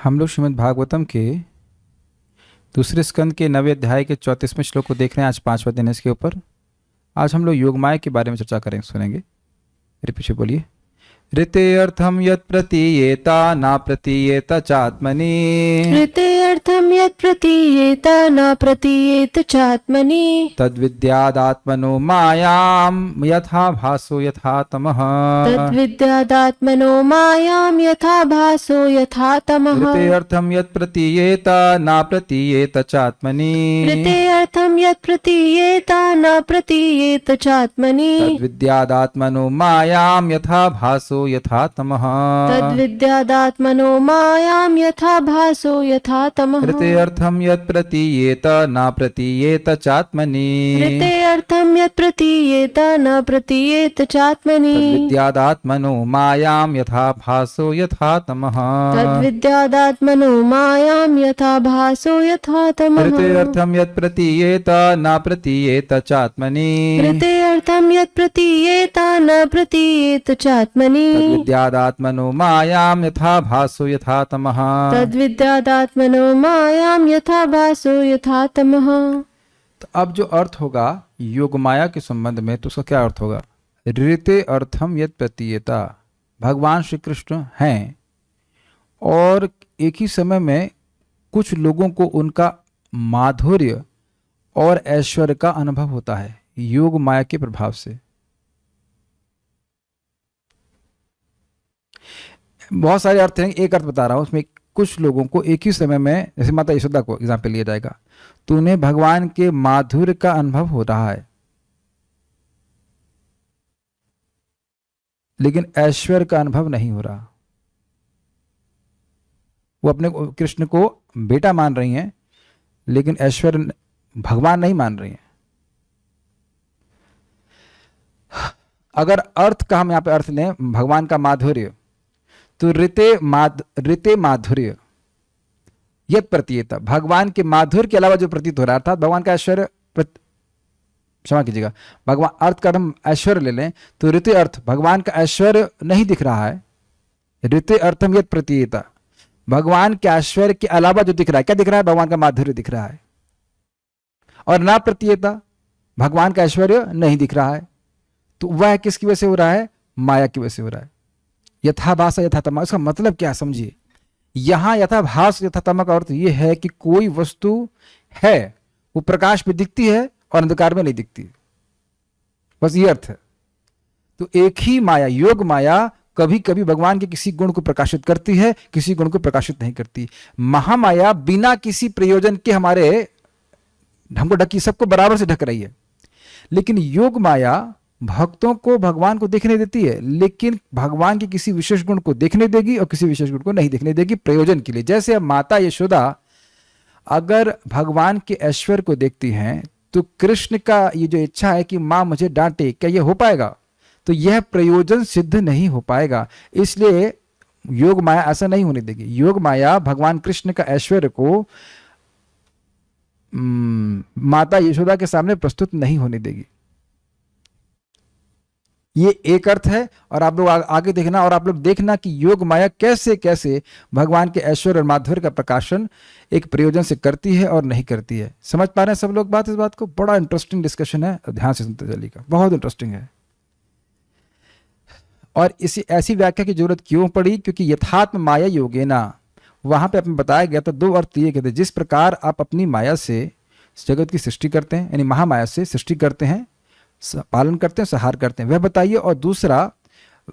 हम लोग श्रीमद् भागवतम के दूसरे स्कंद के 9वें अध्याय के 34वें श्लोक को देख रहे हैं। आज 5वां दिन है इसके ऊपर। आज हम लोग योगमाया के बारे में चर्चा करेंगे, सुनेंगे। मेरे पीछे बोलिए। ऋते अर्थम यत् प्रतीयेता न प्रतीयेत चात्मनि। ऋते अर्थम यत् प्रतीयेत न प्रतीयेत चात्मनि। तद्विद्यादात्मनो मायां यथा भासो यथा तमः। तद्विद्यादात्मनो मायां यथा भासो यथा तमः। ऋते अर्थम यत् प्रतीयेत न प्रतीयेत चात्मनि। ऋते अर्थम यत् प्रतीयेत न प्रतीयेत चात्मनि। तद्विद्यादात्मनो मायां यथा भासो यथा तमः। तद्विद्यादात्मनो मायां यथा भासो यथा तमः। ऋते अर्थम यत् प्रतीयेत न प्रतीयेत चात्मनि। ऋते अर्थम यत् प्रतीयेत न प्रतीयेत चात्मनि। तद्विद्यादात्मनो मायां यथा भासो यथा तमः। तद्विद्यादात्मनो मायां यथा भासो यथा तमः। ऋते अर्थम यत् प्रतीयेत न प्रतीयेत चात्मनि। ऋते अर्थम यत् प्रतीयेत न प्रतीयेत चात्मनि। तद्विद्यादात्मनो मायां यथा भासो यथा तमः। तद्विद्यादात्मनो मायां यथा भासो यथा तमः। तो अब जो अर्थ होगा योगमाया के संबंध में, तो उसका क्या अर्थ होगा? ऋते अर्थम यत् प्रतीयेता, भगवान श्री कृष्ण हैं और एक ही समय में कुछ लोगों को उनका माधुर्य और ऐश्वर्य का अनुभव होता है योग माया के प्रभाव से। बहुत सारे अर्थ हैं, एक अर्थ बता रहा हूं। उसमें कुछ लोगों को एक ही समय में, जैसे माता यशोदा को एग्जाम्पल लिया जाएगा, तो उन्हें भगवान के माधुर्य का अनुभव हो रहा है, लेकिन ऐश्वर्य का अनुभव नहीं हो रहा। वो अपने कृष्ण को बेटा मान रही हैं, लेकिन ऐश्वर्य भगवान नहीं मान रही हैं। अगर अर्थ का हम यहां पे अर्थ लें भगवान का माधुर्य, तो ऋते माधुर्य यत् प्रतीयेता, भगवान के माधुर्य के अलावा जो प्रतीत हो रहा है, अर्थात भगवान का ऐश्वर्य, क्षमा कीजिएगा, भगवान अर्थ का हम ऐश्वर्य ले लें तो ऋते अर्थ भगवान का ऐश्वर्य नहीं दिख रहा है। ऋते अर्थम यत् प्रतीयेता, भगवान के ऐश्वर्य के अलावा जो दिख रहा है, क्या दिख रहा है? भगवान का माधुर्य दिख रहा है। और ना प्रतीयेता, भगवान का ऐश्वर्य नहीं दिख रहा है। तो वह किसकी वजह से हो रहा है? माया की वजह से हो रहा है। यथाभास यथातम, इसका मतलब क्या समझिए। यहां यथाभास यथातम का अर्थ यह है कि कोई वस्तु है, वो प्रकाश में दिखती है और अंधकार में नहीं दिखती, बस ये अर्थ है। तो एक ही माया, योग माया, कभी कभी भगवान के किसी गुण को प्रकाशित करती है, किसी गुण को प्रकाशित नहीं करती। महामाया बिना किसी प्रयोजन के हमारे हमको ढकी, सबको बराबर से ढक रही है। लेकिन योग माया भक्तों को भगवान को देखने देती है, लेकिन भगवान के किसी विशेष गुण को देखने देगी और किसी विशेष गुण को नहीं देखने देगी, प्रयोजन के लिए। जैसे अब माता यशोदा अगर भगवान के ऐश्वर्य को देखती हैं, तो कृष्ण का ये जो इच्छा है कि माँ मुझे डांटे, क्या यह हो पाएगा? तो यह प्रयोजन सिद्ध नहीं हो पाएगा। इसलिए योग माया ऐसा नहीं होने देगी। योग माया भगवान कृष्ण का ऐश्वर्य को माता यशोदा के सामने प्रस्तुत नहीं होने देगी। ये एक अर्थ है। और आप लोग आगे देखना, और आप लोग देखना कि योग माया कैसे कैसे भगवान के ऐश्वर्य और माधुर्य का प्रकाशन एक प्रयोजन से करती है और नहीं करती है। समझ पा रहे हैं सब लोग बात? इस बात को बड़ा इंटरेस्टिंग डिस्कशन है, ध्यान से सुनते चलिएगा, बहुत इंटरेस्टिंग है। और इसी ऐसी व्याख्या की जरूरत क्यों पड़ी? क्योंकि यथात्म माया योगेना, वहां पे अपने बताया गया था। दो अर्थ ये कहते, जिस प्रकार आप अपनी माया से जगत की सृष्टि करते हैं, यानी महामाया से सृष्टि करते हैं, पालन करते हैं, संहार करते हैं, वह बताइए। और दूसरा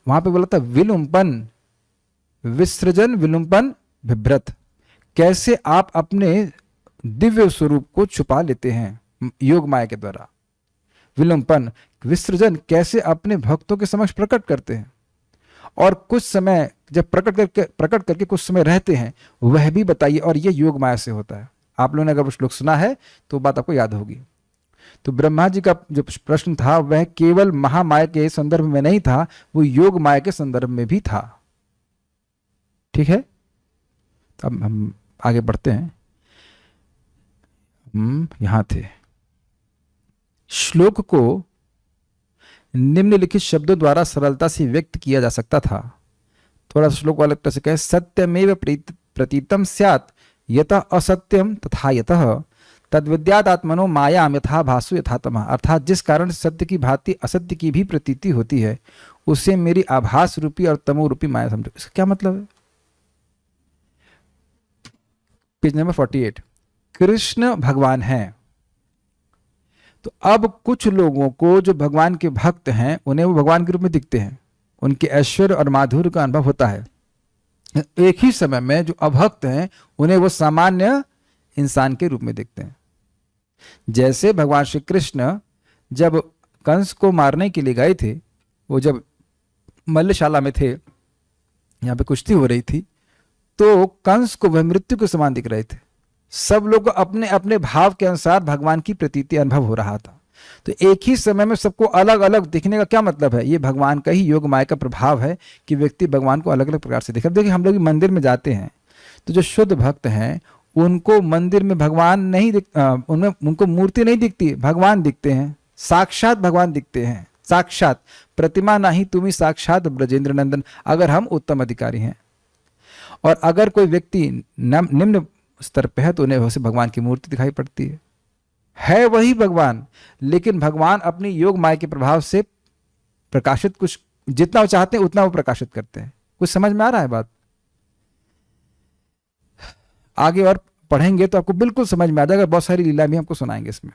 वहां पे बोला था विलुम्पन विसृजन विलुम्पन विभ्रत, कैसे आप अपने दिव्य स्वरूप को छुपा लेते हैं योग माया के द्वारा। विलुम्पन विसृजन, कैसे अपने भक्तों के समक्ष प्रकट करते हैं, और कुछ समय जब प्रकट करके कुछ समय रहते हैं, वह भी बताइए। और यह योग माया से होता है। आप लोगों ने अगर श्लोक सुना है तो बात आपको याद होगी। तो ब्रह्मा जी का जो प्रश्न था वह केवल महामाया के संदर्भ में नहीं था, वो योग माया के संदर्भ में भी था। ठीक है, तो अब हम आगे बढ़ते हैं। यहां थे, श्लोक को निम्नलिखित शब्दों द्वारा सरलता से व्यक्त किया जा सकता था। थोड़ा सा श्लोक वाले तरह से कहे, सत्यमेव प्रतीतम स्यात् यतः असत्यम तथा यतः तद्विद्यात् आत्मनो मायाम यथा भासु यथा तमः। अर्थात जिस कारण से सत्य की भांति असत्य की भी प्रतीति होती है उसे मेरी आभास रूपी और तमो रूपी माया समझो। इसका क्या मतलब है? Page number 48। कृष्ण भगवान हैं, तो अब कुछ लोगों को जो भगवान के भक्त हैं उन्हें वो भगवान के रूप में दिखते हैं, उनके ऐश्वर्य और माधुर्य का अनुभव होता है। एक ही समय में जो अभक्त हैं उन्हें वो सामान्य इंसान के रूप में देखते हैं। जैसे भगवान श्री कृष्ण जब कंस को मारने के लिए गए थे, वो जब मल्लशाला में थे, यहाँ पे कुश्ती हो रही थी, तो कंस को वह मृत्यु के समान दिख रहे थे। सब लोग अपने अपने भाव के अनुसार भगवान की प्रतीति अनुभव हो रहा था। तो एक ही समय में सबको अलग अलग दिखने का क्या मतलब है? ये भगवान का ही योग माया का प्रभाव है कि व्यक्ति भगवान को अलग अलग प्रकार से देखे। अब देखिए, हम लोग मंदिर में जाते हैं तो जो शुद्ध भक्त हैं उनको मंदिर में भगवान नहीं उनमें उनको मूर्ति नहीं दिखती, भगवान दिखते हैं, साक्षात भगवान दिखते हैं, साक्षात प्रतिमा नहीं तुम्ही साक्षात ब्रजेंद्र नंदन, अगर हम उत्तम अधिकारी हैं। और अगर कोई व्यक्ति निम्न स्तर पे है तो उन्हें वैसे भगवान की मूर्ति दिखाई पड़ती है वही भगवान, लेकिन भगवान अपनी योग माया के प्रभाव से प्रकाशित कुछ जितना वो चाहते हैं उतना वो प्रकाशित करते हैं। कुछ समझ में आ रहा है बात? आगे और पढ़ेंगे तो आपको बिल्कुल समझ में आ जाएगा, बहुत सारी लीला भी हमको सुनाएंगे इसमें।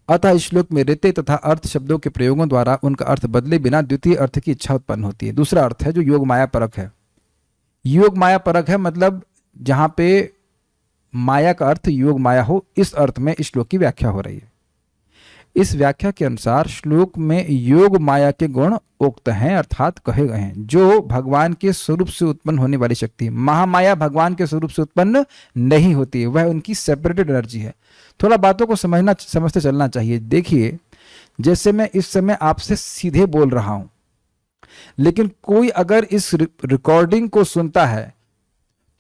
अतः इस श्लोक में ऋते तथा अर्थ शब्दों के प्रयोगों द्वारा उनका अर्थ बदले बिना द्वितीय अर्थ की इच्छा उत्पन्न होती है। दूसरा अर्थ है जो योग माया परक है। योग माया परक है मतलब जहां पे माया का अर्थ योग माया हो, इस अर्थ में इस श्लोक की व्याख्या हो रही है। इस व्याख्या के अनुसार श्लोक में योग माया के गुण उक्त हैं, अर्थात कहे गए हैं, जो भगवान के स्वरूप से उत्पन्न होने वाली शक्ति है। महामाया भगवान के स्वरूप से उत्पन्न नहीं होती है, वह उनकी सेपरेटेड एनर्जी है। थोड़ा बातों को समझते चलना चाहिए। देखिए, जैसे मैं इस समय आपसे सीधे बोल रहा हूं, लेकिन कोई अगर इस रिकॉर्डिंग को सुनता है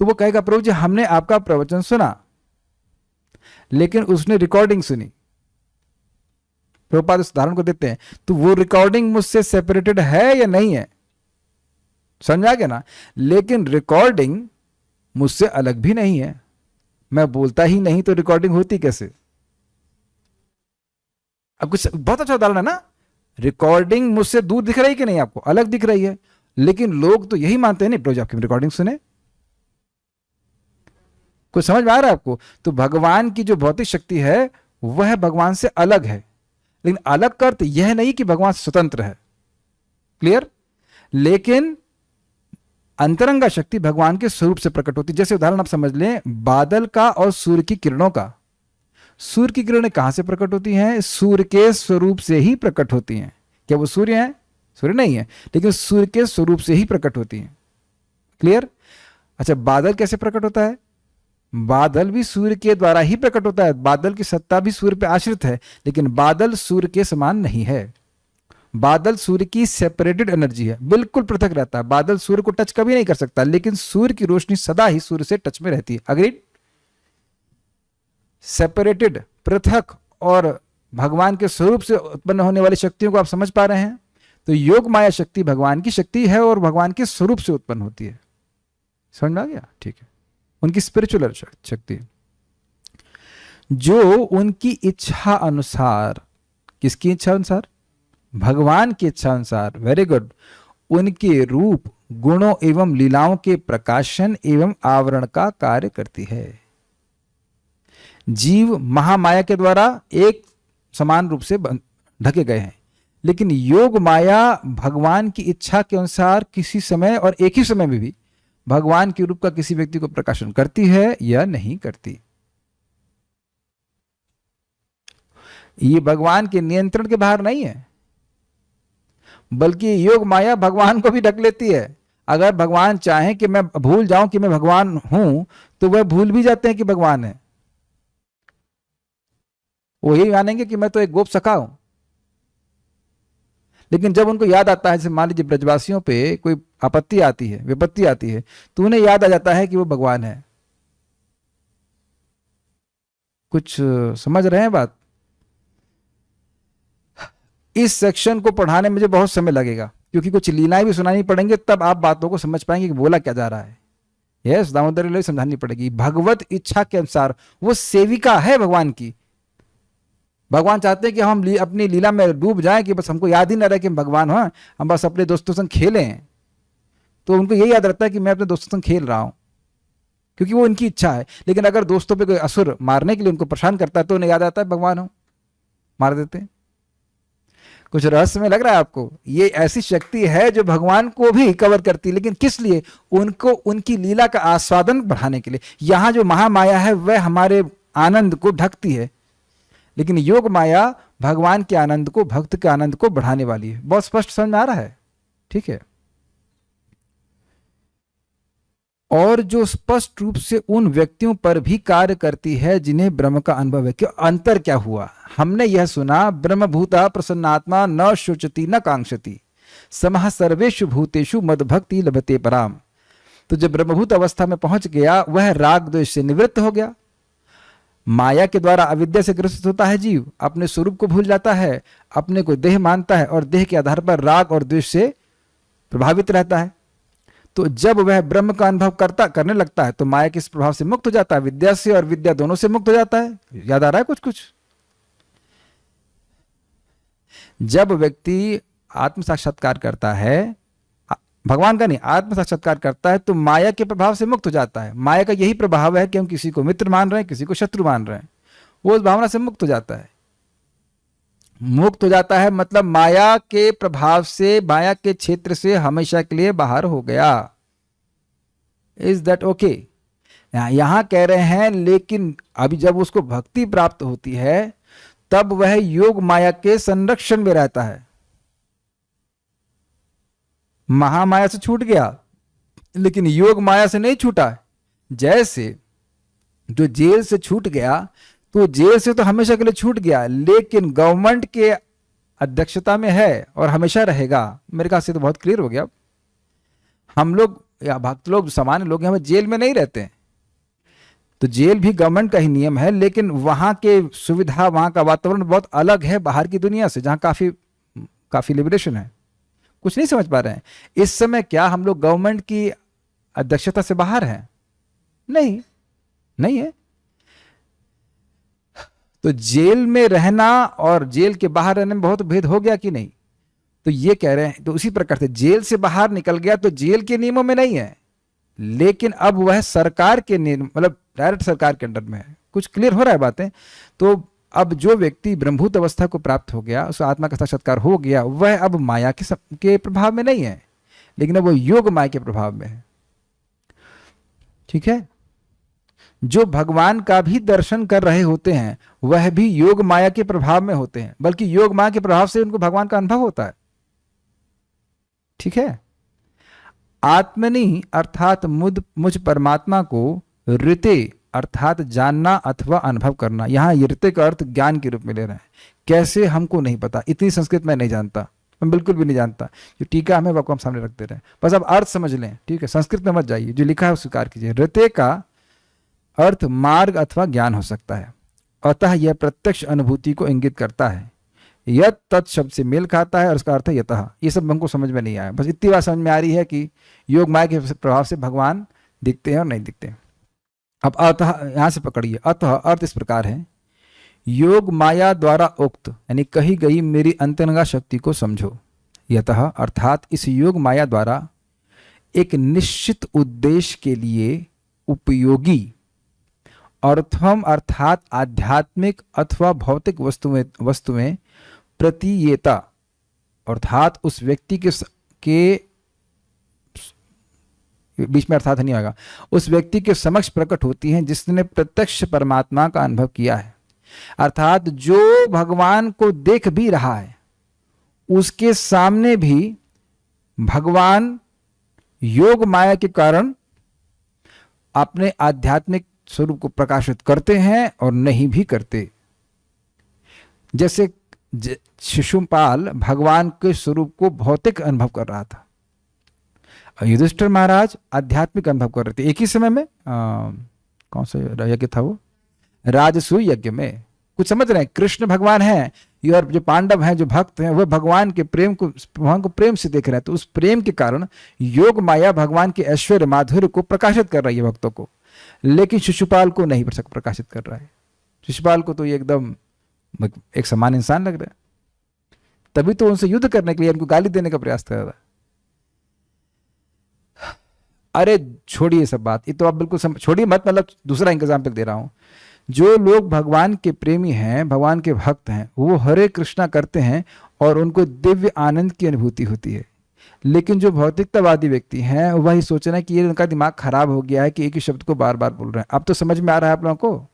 तो वो कहेगा प्रभु जी हमने आपका प्रवचन सुना, लेकिन उसने रिकॉर्डिंग सुनी। प्रभुपाद इस उदाहरण को देते हैं, तो वो रिकॉर्डिंग मुझसे सेपरेटेड है या नहीं है? समझा गया ना? लेकिन रिकॉर्डिंग मुझसे अलग भी नहीं है। मैं बोलता ही नहीं तो रिकॉर्डिंग होती कैसे? अब कुछ बहुत अच्छा उदाहरण है ना। रिकॉर्डिंग मुझसे दूर दिख रही है कि नहीं? आपको अलग दिख रही है, लेकिन लोग तो यही मानते हैं नहीं प्रभु जी आपकी रिकॉर्डिंग सुने। कुछ समझ में आ रहा है आपको? तो भगवान की जो भौतिक शक्ति है वह भगवान से अलग है, लेकिन अलग का अर्थ यह नहीं कि भगवान स्वतंत्र है। क्लियर? लेकिन अंतरंगा शक्ति भगवान के स्वरूप से प्रकट होती है। जैसे उदाहरण आप समझ लें बादल का और सूर्य की किरणों का। सूर्य की किरणें कहां से प्रकट होती हैं? सूर्य के स्वरूप से ही प्रकट होती हैं। क्या वो सूर्य है? सूर्य नहीं है, लेकिन सूर्य के स्वरूप से ही प्रकट होती हैं। क्लियर? अच्छा, बादल कैसे प्रकट होता है? बादल भी सूर्य के द्वारा ही प्रकट होता है। बादल की सत्ता भी सूर्य पे आश्रित है, लेकिन बादल सूर्य के समान नहीं है। बादल सूर्य की सेपरेटेड एनर्जी है, बिल्कुल पृथक रहता है। बादल सूर्य को टच कभी नहीं कर सकता, लेकिन सूर्य की रोशनी सदा ही सूर्य से टच में रहती है। अग्रीड? सेपरेटेड, पृथक, और भगवान के स्वरूप से उत्पन्न होने वाली शक्तियों को आप समझ पा रहे हैं? तो योग माया शक्ति भगवान की शक्ति है और भगवान के स्वरूप से उत्पन्न होती है। समझ में आ गया? ठीक है, उनकी स्पिरिचुअल शक्ति जो उनकी इच्छा अनुसार, किसकी इच्छा अनुसार? भगवान की इच्छा अनुसार, वेरी गुड, उनके रूप, गुणों एवं लीलाओं के प्रकाशन एवं आवरण का कार्य करती है। जीव महामाया के द्वारा एक समान रूप से ढके गए हैं, लेकिन योग माया भगवान की इच्छा के अनुसार किसी समय और एक ही समय में भी भगवान के रूप का किसी व्यक्ति को प्रकाशन करती है या नहीं करती। ये भगवान के नियंत्रण के बाहर नहीं है, बल्कि योग माया भगवान को भी ढक लेती है। अगर भगवान चाहें कि मैं भूल जाऊं कि मैं भगवान हूं, तो वह भूल भी जाते हैं कि भगवान है। वो यही मानेंगे कि मैं तो एक गोप सखा हूं। लेकिन जब उनको याद आता है, जैसे मान लीजिए ब्रजवासियों पे कोई आपत्ति आती है, विपत्ति आती है, तो उन्हें याद आ जाता है कि वो भगवान है। कुछ समझ रहे हैं बात? इस सेक्शन को पढ़ाने में मुझे बहुत समय लगेगा, क्योंकि कुछ लीलाएं भी सुनानी पड़ेंगे, तब आप बातों को समझ पाएंगे कि बोला क्या जा रहा है। यस, दामोदर लीला समझानी पड़ेगी। भगवत इच्छा के अनुसार वो सेविका है भगवान की। भगवान चाहते हैं कि हम अपनी लीला में डूब जाएं, कि बस हमको याद ही ना रहे कि हम भगवान हैं, हम बस अपने दोस्तों संग खेलें। तो उनको यही याद रहता है कि मैं अपने दोस्तों संग खेल रहा हूं, क्योंकि वो उनकी इच्छा है। लेकिन अगर दोस्तों पे कोई असुर मारने के लिए उनको परेशान करता है तो उन्हें याद आता है भगवान हो, मार देते हैं। कुछ रहस्य में लग रहा है आपको? ये ऐसी शक्ति है जो भगवान को भी कवर करती है, लेकिन किस लिए? उनको उनकी लीला का आस्वादन बढ़ाने के लिए। यहां जो महामाया है वह हमारे आनंद को ढकती है, लेकिन योग माया भगवान के आनंद को, भक्त के आनंद को बढ़ाने वाली है। बहुत स्पष्ट समझ में आ रहा है? ठीक है। और जो स्पष्ट रूप से उन व्यक्तियों पर भी कार्य करती है जिन्हें ब्रह्म का अनुभव है। क्यों? अंतर क्या हुआ? हमने यह सुना, ब्रह्मभूता प्रसन्नात्मा न शोचति न कांक्षति समः सर्वेषु भूतेषु मद्भक्ति लभते पराम। तो जब ब्रह्मभूत अवस्था में पहुंच गया, वह राग द्वेष से निवृत्त हो गया। माया के द्वारा अविद्या से ग्रसित होता है जीव, अपने स्वरूप को भूल जाता है, अपने को देह मानता है और देह के आधार पर राग और द्वेष से प्रभावित रहता है। तो जब वह ब्रह्म का अनुभव करने लगता है तो माया के इस प्रभाव से मुक्त हो जाता है, विद्या से और विद्या दोनों से मुक्त हो जाता है। याद आ रहा है कुछ कुछ? जब व्यक्ति आत्म साक्षात्कार करता है, भगवान का नहीं, आत्म साक्षात्कार करता है, तो माया के प्रभाव से मुक्त हो जाता है। माया का यही प्रभाव है कि हम किसी को मित्र मान रहे हैं, किसी को शत्रु मान रहे हैं। वो उस भावना से मुक्त हो जाता है। मुक्त हो जाता है मतलब माया के प्रभाव से, माया के क्षेत्र से हमेशा के लिए बाहर हो गया। Is that okay? यहां कह रहे हैं, लेकिन अभी जब उसको भक्ति प्राप्त होती है तब वह योग माया के संरक्षण में रहता है। महामाया से छूट गया, लेकिन योग माया से नहीं छूटा। जैसे जो जेल से छूट गया, तो जेल से तो हमेशा के लिए छूट गया, लेकिन गवर्नमेंट के अध्यक्षता में है और हमेशा रहेगा। मेरे ख्याल से तो बहुत क्लियर हो गया। हम लोग या भक्त लोग, सामान्य लोग, हमें जेल में नहीं रहते हैं, तो जेल भी गवर्नमेंट का ही नियम है, लेकिन वहां के सुविधा, वहां का वातावरण बहुत अलग है बाहर की दुनिया से, जहां काफी लिबरेशन है। कुछ नहीं समझ पा रहे हैं इस समय? क्या हम लोग गवर्नमेंट की अध्यक्षता से बाहर हैं? नहीं है। तो जेल में रहना और जेल के बाहर रहने में बहुत भेद हो गया कि नहीं? तो ये कह रहे हैं, तो उसी प्रकार से जेल से बाहर निकल गया तो जेल के नियमों में नहीं है, लेकिन अब वह सरकार के नियम, मतलब डायरेक्ट सरकार के अंडर में है। कुछ क्लियर हो रहा है बातें? तो अब जो व्यक्ति ब्रह्मभूत अवस्था को प्राप्त हो गया, उस आत्मा का साक्षात्कार हो गया, वह अब माया के प्रभाव में नहीं है, लेकिन अब वो योग माया के प्रभाव में है। ठीक है? जो भगवान का भी दर्शन कर रहे होते हैं वह भी योग माया के प्रभाव में होते हैं, बल्कि योग माया के प्रभाव से उनको भगवान का अनुभव होता है। ठीक है? आत्मनि अर्थात मुझ परमात्मा को ऋते अर्थात जानना अथवा अनुभव करना। यहां ऋते का अर्थ ज्ञान के रूप में ले रहे हैं। कैसे हमको नहीं पता, इतनी संस्कृत मैं नहीं जानता, मैं बिल्कुल भी नहीं जानता। जो टीका हमें वो हम सामने रखते रहे, बस अब अर्थ समझ लें। ठीक है? संस्कृत में मत जाइए, जो लिखा है वो स्वीकार कीजिए। ऋते का अर्थ मार्ग अथवा ज्ञान हो सकता है, अतः यह प्रत्यक्ष अनुभूति को इंगित करता है। यत तत् शब्द से मेल खाता है और उसका अर्थ है यतः। ये सब हमको समझ में नहीं आया, बस इतनी बात समझ में आ रही है कि योग माया के प्रभाव से भगवान दिखते हैं और नहीं दिखते। अब अतः यहां से पकड़िए। अतः अर्थ इस प्रकार है, योग माया द्वारा उक्त यानी कही गई मेरी अंतरंगा शक्ति को समझो। यतः अर्थात इस योग माया द्वारा एक निश्चित उद्देश्य के लिए उपयोगी अर्थम अर्थात आध्यात्मिक अथवा भौतिक वस्तुएं प्रतीयेता अर्थात उस व्यक्ति के बीच में अर्थात नहीं आएगा, उस व्यक्ति के समक्ष प्रकट होती हैं जिसने प्रत्यक्ष परमात्मा का अनुभव किया है। अर्थात जो भगवान को देख भी रहा है उसके सामने भी भगवान योग माया के कारण अपने आध्यात्मिक स्वरूप को प्रकाशित करते हैं और नहीं भी करते। जैसे शिशुपाल भगवान के स्वरूप को भौतिक अनुभव कर रहा था, युधिष्ठिर महाराज आध्यात्मिक अनुभव कर रहे थे एक ही समय में। कौन सा यज्ञ था वो? राजसूय यज्ञ में। कुछ समझ रहे हैं? कृष्ण भगवान हैं ये और जो पांडव हैं, जो भक्त हैं, वह भगवान के प्रेम को, भगवान को प्रेम से देख रहे हैं। तो उस प्रेम के कारण योग माया भगवान के ऐश्वर्य माधुर्य को प्रकाशित कर रही है भक्तों को, लेकिन शिशुपाल को नहीं प्रकाशित कर रहा है। शिशुपाल को तो ये एकदम एक समान इंसान लग रहा है, तभी तो उनसे युद्ध करने के लिए, उनको गाली देने का प्रयास कर रहा है। अरे छोड़िए सब बात, ये तो आप बिल्कुल छोड़िए मत, मतलब दूसरा एग्जाम्पल दे रहा हूं। जो लोग भगवान के प्रेमी हैं, भगवान के भक्त हैं, वो हरे कृष्णा करते हैं और उनको दिव्य आनंद की अनुभूति होती है। लेकिन जो भौतिकतावादी व्यक्ति हैं, वही सोच रहे हैं कि ये उनका दिमाग खराब हो गया है कि एक ही शब्द को बार बार बोल रहे हैं। अब तो समझ में आ रहा है आप लोगों को,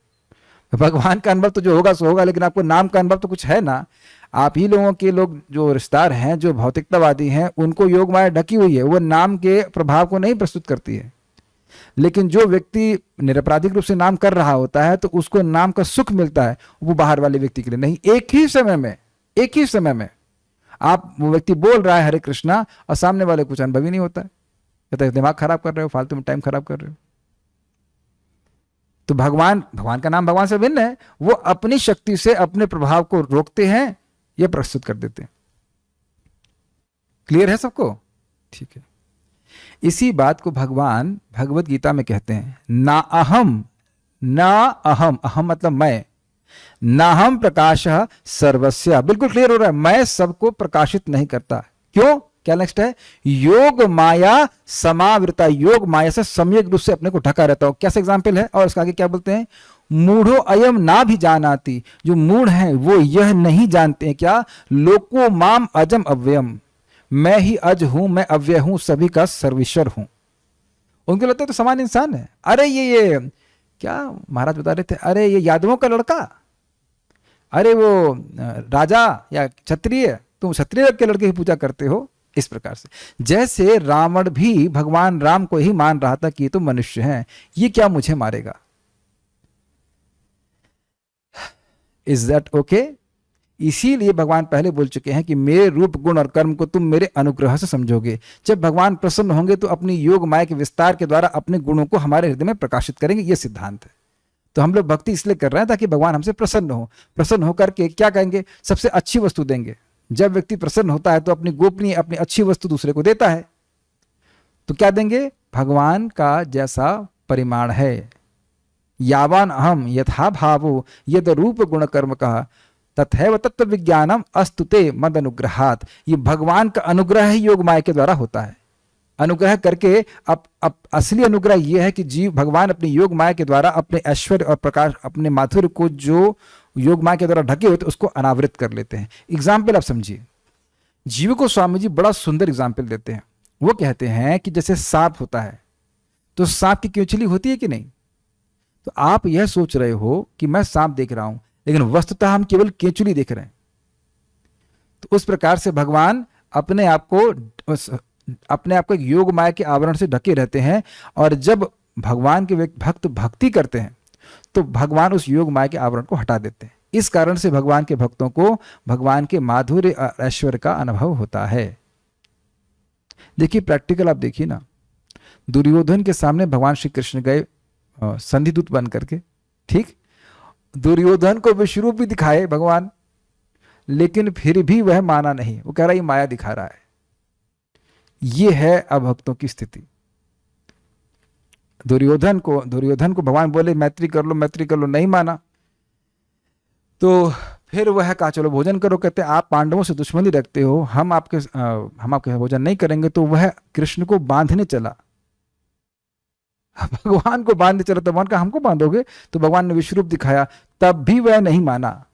भगवान का अनुभव तो जो होगा सो होगा, लेकिन आपको नाम का अनुभव तो कुछ है ना। आप ही लोगों के लोग जो रिश्तेदार हैं, जो भौतिकतावादी हैं, उनको योग माया ढकी हुई है, वो नाम के प्रभाव को नहीं प्रस्तुत करती है। लेकिन जो व्यक्ति निरपराधिक रूप से नाम कर रहा होता है, तो उसको नाम का सुख मिलता है, वो बाहर वाले व्यक्ति के लिए नहीं। एक ही समय में आप, वो व्यक्ति बोल रहा है हरे कृष्णा और सामने वाले कुछ अनुभव ही नहीं होता है, कहते हैं दिमाग खराब कर रहे हो, फालतू में टाइम खराब कर रहे हो। तो भगवान का नाम भगवान से भिन्न है, वो अपनी शक्ति से अपने प्रभाव को रोकते हैं या प्रस्तुत कर देते हैं। क्लियर है सबको? ठीक है। इसी बात को भगवान भगवत गीता में कहते हैं, ना अहम अहम मतलब मैं, ना हम प्रकाश सर्वस्य। बिल्कुल क्लियर हो रहा है, मैं सबको प्रकाशित नहीं करता। क्यों? क्या नेक्स्ट है? योग माया समावृता, योग माया से सम्यक रूप से अपने को ढका रहता हूं। कैसे एग्जाम्पल है? और उसका आगे क्या बोलते हैं? मूढ़ो अयम ना भी जानाति, जो मूढ़ हैं वो यह नहीं जानते हैं क्या? लोको माम अजम अव्ययम, मैं ही अज हूं, मैं अव्यय हूं, सभी का सर्वेश्वर हूं। उनको लगता है तो समान इंसान है। अरे ये क्या महाराज बता रहे थे, अरे ये यादवों का लड़का, अरे वो राजा या क्षत्रिय, तुम क्षत्रिय के लड़के की पूजा करते हो। इस प्रकार से जैसे रावण भी भगवान राम को ही मान रहा था कि ये तो मनुष्य हैं, ये क्या मुझे मारेगा। Is that okay? इसीलिए भगवान पहले बोल चुके हैं कि मेरे रूप गुण और कर्म को तुम मेरे अनुग्रह से समझोगे। जब भगवान प्रसन्न होंगे तो अपनी योग माया के विस्तार के द्वारा अपने गुणों को हमारे हृदय में प्रकाशित करेंगे। ये सिद्धांत है। तो हम लोग भक्ति इसलिए कर रहे हैं ताकि भगवान हमसे प्रसन्न हो। प्रसन्न होकर के क्या कहेंगे? सबसे अच्छी वस्तु देंगे। जब व्यक्ति प्रसन्न होता है तो अपनी गोपनीय, अपनी अच्छी वस्तु दूसरे को देता है। तो क्या देंगे? भगवान का जैसा परिमाण है। यावान अहम यथा भावो यद रूप गुण कर्म का तथैव तत्व विज्ञानम अस्तुते मद अनुग्रहात। ये भगवान का अनुग्रह ही योग माया के द्वारा होता है। अनुग्रह करके अब असली अनुग्रह यह है कि जीव, भगवान अपनी योग माया के द्वारा अपने ऐश्वर्य और प्रकाश, अपने माधुर्य को जो योग माया के द्वारा ढके होते उसको अनावृत कर लेते हैं। एग्जाम्पल आप समझिए, जीव को स्वामी जी बड़ा सुंदर एग्जाम्पल देते हैं। वो कहते हैं कि जैसे सांप होता है, तो सांप की केंचुली होती है कि नहीं? तो आप यह सोच रहे हो कि मैं सांप देख रहा हूं, लेकिन वस्तुतः हम केवल केंचुली देख रहे हैं। तो उस प्रकार से भगवान अपने आप को एक योग माया के आवरण से ढके रहते हैं। और जब भगवान के भक्त भक्ति करते हैं तो भगवान उस योग माया के आवरण को हटा देते हैं। इस कारण से भगवान के भक्तों को भगवान के माधुर्य ऐश्वर्य का अनुभव होता है। देखिए प्रैक्टिकल आप देखिए ना, दुर्योधन के सामने भगवान श्री कृष्ण गए संधिदूत बन करके, ठीक? दुर्योधन को विश्वरूप भी दिखाए भगवान, लेकिन फिर भी वह माना नहीं। वो कह रहा है ये माया दिखा रहा है। ये है अभक्तों की स्थिति। दुर्योधन को भगवान बोले मैत्री कर लो, नहीं माना। तो फिर वह कहा चलो भोजन करो। कहते आप पांडवों से दुश्मनी रखते हो, हम आपके भोजन नहीं करेंगे। तो वह कृष्ण को बांधने चला, भगवान को बांधने चला। तो भगवान कहा हमको बांधोगे? तो भगवान ने विश्वरूप दिखाया, तब भी वह नहीं माना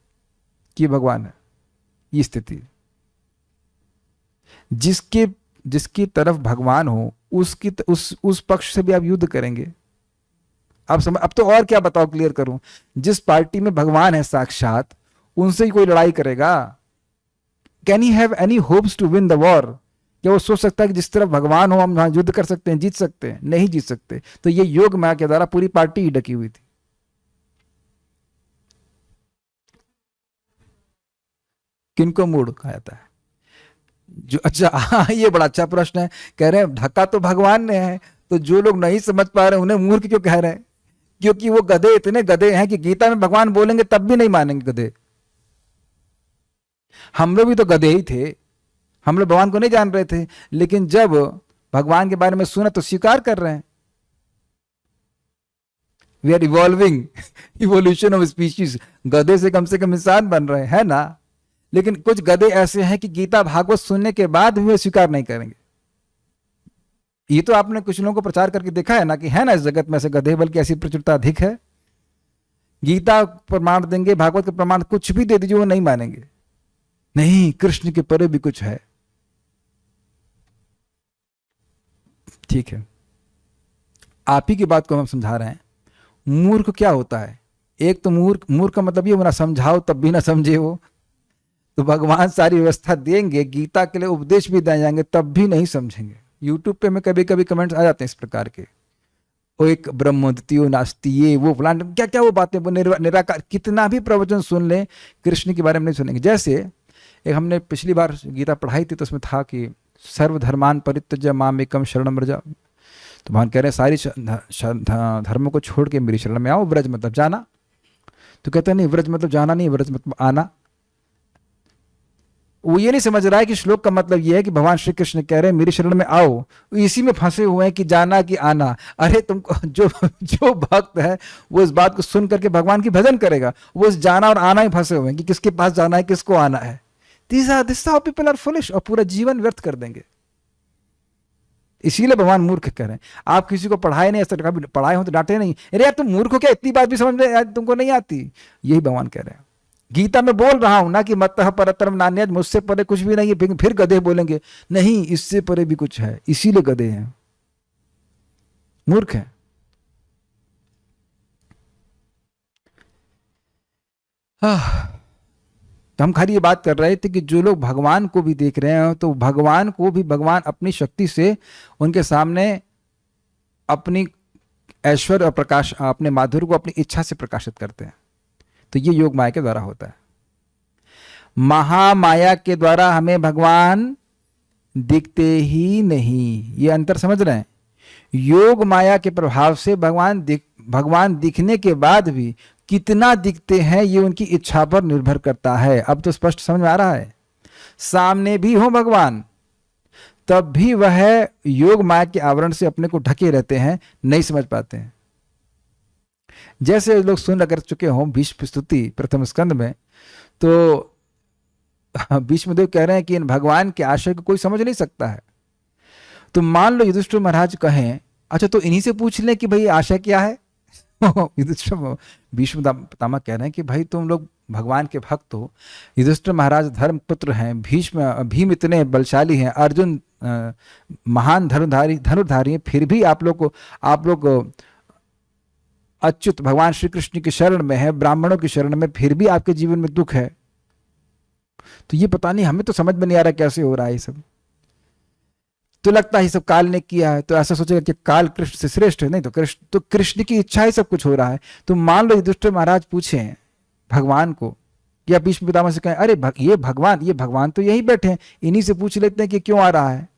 कि भगवान है। ये स्थिति, जिसकी तरफ भगवान हो उस पक्ष से भी आप युद्ध करेंगे। अब तो और क्या बताओ, क्लियर करूं। जिस पार्टी में भगवान है साक्षात, उनसे ही कोई लड़ाई करेगा? Can he have any hopes to win the war? क्या वो सोच सकता है कि जिस तरफ भगवान हो हम वहां युद्ध कर सकते हैं, जीत सकते हैं? नहीं जीत सकते। तो ये योग माया के द्वारा पूरी पार्टी ही ढकी हुई थी। किनको मूड कहा जाता है? जो, अच्छा ये बड़ा अच्छा प्रश्न है। कह रहे हैं ढका तो भगवान ने है, तो जो लोग नहीं समझ पा रहे उन्हें मूर्ख क्यों कह रहे हैं? क्योंकि वो गधे, इतने गधे हैं कि गीता में भगवान बोलेंगे तब भी नहीं मानेंगे गधे। हम लोग भी तो गधे ही थे, हम लोग भगवान को नहीं जान रहे थे, लेकिन जब भगवान के बारे में सुना तो स्वीकार कर रहे हैं। We are evolving, evolution of species. गधे से कम इंसान बन रहे हैं, है ना। लेकिन कुछ गधे ऐसे हैं कि गीता भागवत सुनने के बाद भी वे स्वीकार नहीं करेंगे। ये तो आपने कुछ लोगों को प्रचार करके देखा है ना, कि है ना इस जगत में ऐसे गधे, बल्कि ऐसी प्रचुरता अधिक है। गीता प्रमाण देंगे, भागवत के प्रमाण कुछ भी दे दीजिए, वो नहीं मानेंगे। नहीं, कृष्ण के परे भी कुछ है। ठीक है, आप ही की बात को हम समझा रहे हैं। मूर्ख क्या होता है? एक तो मूर्ख का मतलब ये, ना समझाओ तब भी ना समझे वो। तो भगवान सारी व्यवस्था देंगे, गीता के लिए उपदेश भी दिए जाएंगे, तब भी नहीं समझेंगे। यूट्यूब पे में कभी कभी कमेंट्स आ जाते हैं इस प्रकार के, वो एक ब्रह्मोद्वितीय नास्ती, ये वो फलान क्या क्या वो बातें, वो निराकार। कितना भी प्रवचन सुन ले, कृष्ण के बारे में नहीं सुनेंगे। जैसे एक हमने पिछली बार गीता पढ़ाई थी, तो उसमें था कि सर्वधर्मान परित्यज्य मामेकम शरणम व्रज। तो भगवान कह रहे हैं सारी धर्मों को छोड़ के मेरी शरण में आओ। व्रज मतलब जाना। तो कहते हैं नहीं, व्रज मतलब जाना नहीं, व्रज मतलब आना। वो ये नहीं समझ रहा है कि श्लोक का मतलब ये है कि भगवान श्री कृष्ण कह रहे हैं मेरी शरण में आओ, इसी में फंसे हुए हैं कि जाना कि आना। अरे तुमको जो भक्त है वो इस बात को सुन करके भगवान की भजन करेगा, वो इस जाना और आना ही फंसे हुए हैं कि किसके पास जाना है, किसको आना है। This how people are foolish, और पूरा जीवन व्यर्थ कर देंगे। इसीलिए भगवान मूर्ख कह रहे हैं। आप किसी को पढ़ाए नहीं, ऐसा कभी पढ़ाए हो तो डांटे नहीं, अरे यार तुम मूर्ख हो क्या, इतनी बात भी समझ में तुमको नहीं आती। यही भगवान कह रहे हैं। गीता में बोल रहा हूं ना कि मत्तः परतरम नान्यत्, मुझसे परे कुछ भी नहीं है। फिर गधे बोलेंगे नहीं, इससे परे भी कुछ है, इसीलिए गधे हैं, मूर्ख हैं। तो हम खाली ये बात कर रहे थे कि जो लोग भगवान को भी देख रहे हैं, तो भगवान को भी भगवान अपनी शक्ति से उनके सामने अपनी ऐश्वर्य और प्रकाश, अपने माधुर्य को अपनी इच्छा से प्रकाशित करते हैं। तो ये योग माया के द्वारा होता है। महामाया के द्वारा हमें भगवान दिखते ही नहीं, ये अंतर समझ रहे हैं। योग माया के प्रभाव से भगवान दिखने के बाद भी कितना दिखते हैं, ये उनकी इच्छा पर निर्भर करता है। अब तो स्पष्ट समझ में आ रहा है। सामने भी हो भगवान, तब भी वह योग माया के आवरण से अपने को ढके रहते हैं, नहीं समझ पाते हैं। जैसे लोग सुन अगर चुके हों भीष्म स्तुति प्रथम स्कंद में, तो भीष्मदेव कह रहे हैं कि इन भगवान के आशय को कोई समझ नहीं सकता है। तो मान लो युधिष्ठिर महाराज कहें अच्छा तो इन्हीं से पूछ लें कि भाई आशय क्या है। युधिष्ठिर भीष्म पितामह कह रहे हैं कि भाई तुम लोग भगवान के भक्त हो, युधिष्ठिर महाराज धर्मपुत्र हैं, भीम इतने बलशाली हैं, अर्जुन महान धनुर्धारी हैं, फिर भी आप लोग अच्युत भगवान श्री कृष्ण की शरण में है, ब्राह्मणों की शरण में, फिर भी आपके जीवन में दुख है। तो ये पता नहीं, हमें तो समझ में नहीं आ रहा कैसे हो रहा है ये सब। तो लगता है सब काल ने किया है, तो ऐसा सोचेगा कि काल कृष्ण से श्रेष्ठ है। नहीं, तो कृष्ण की इच्छा ही सब कुछ हो रहा है। तो मान लो युधिष्ठिर महाराज पूछे भगवान को, या भीष्म पितामह से कहें अरे ये भगवान तो यही बैठे हैं, इन्हीं से पूछ लेते हैं कि क्यों आ रहा है।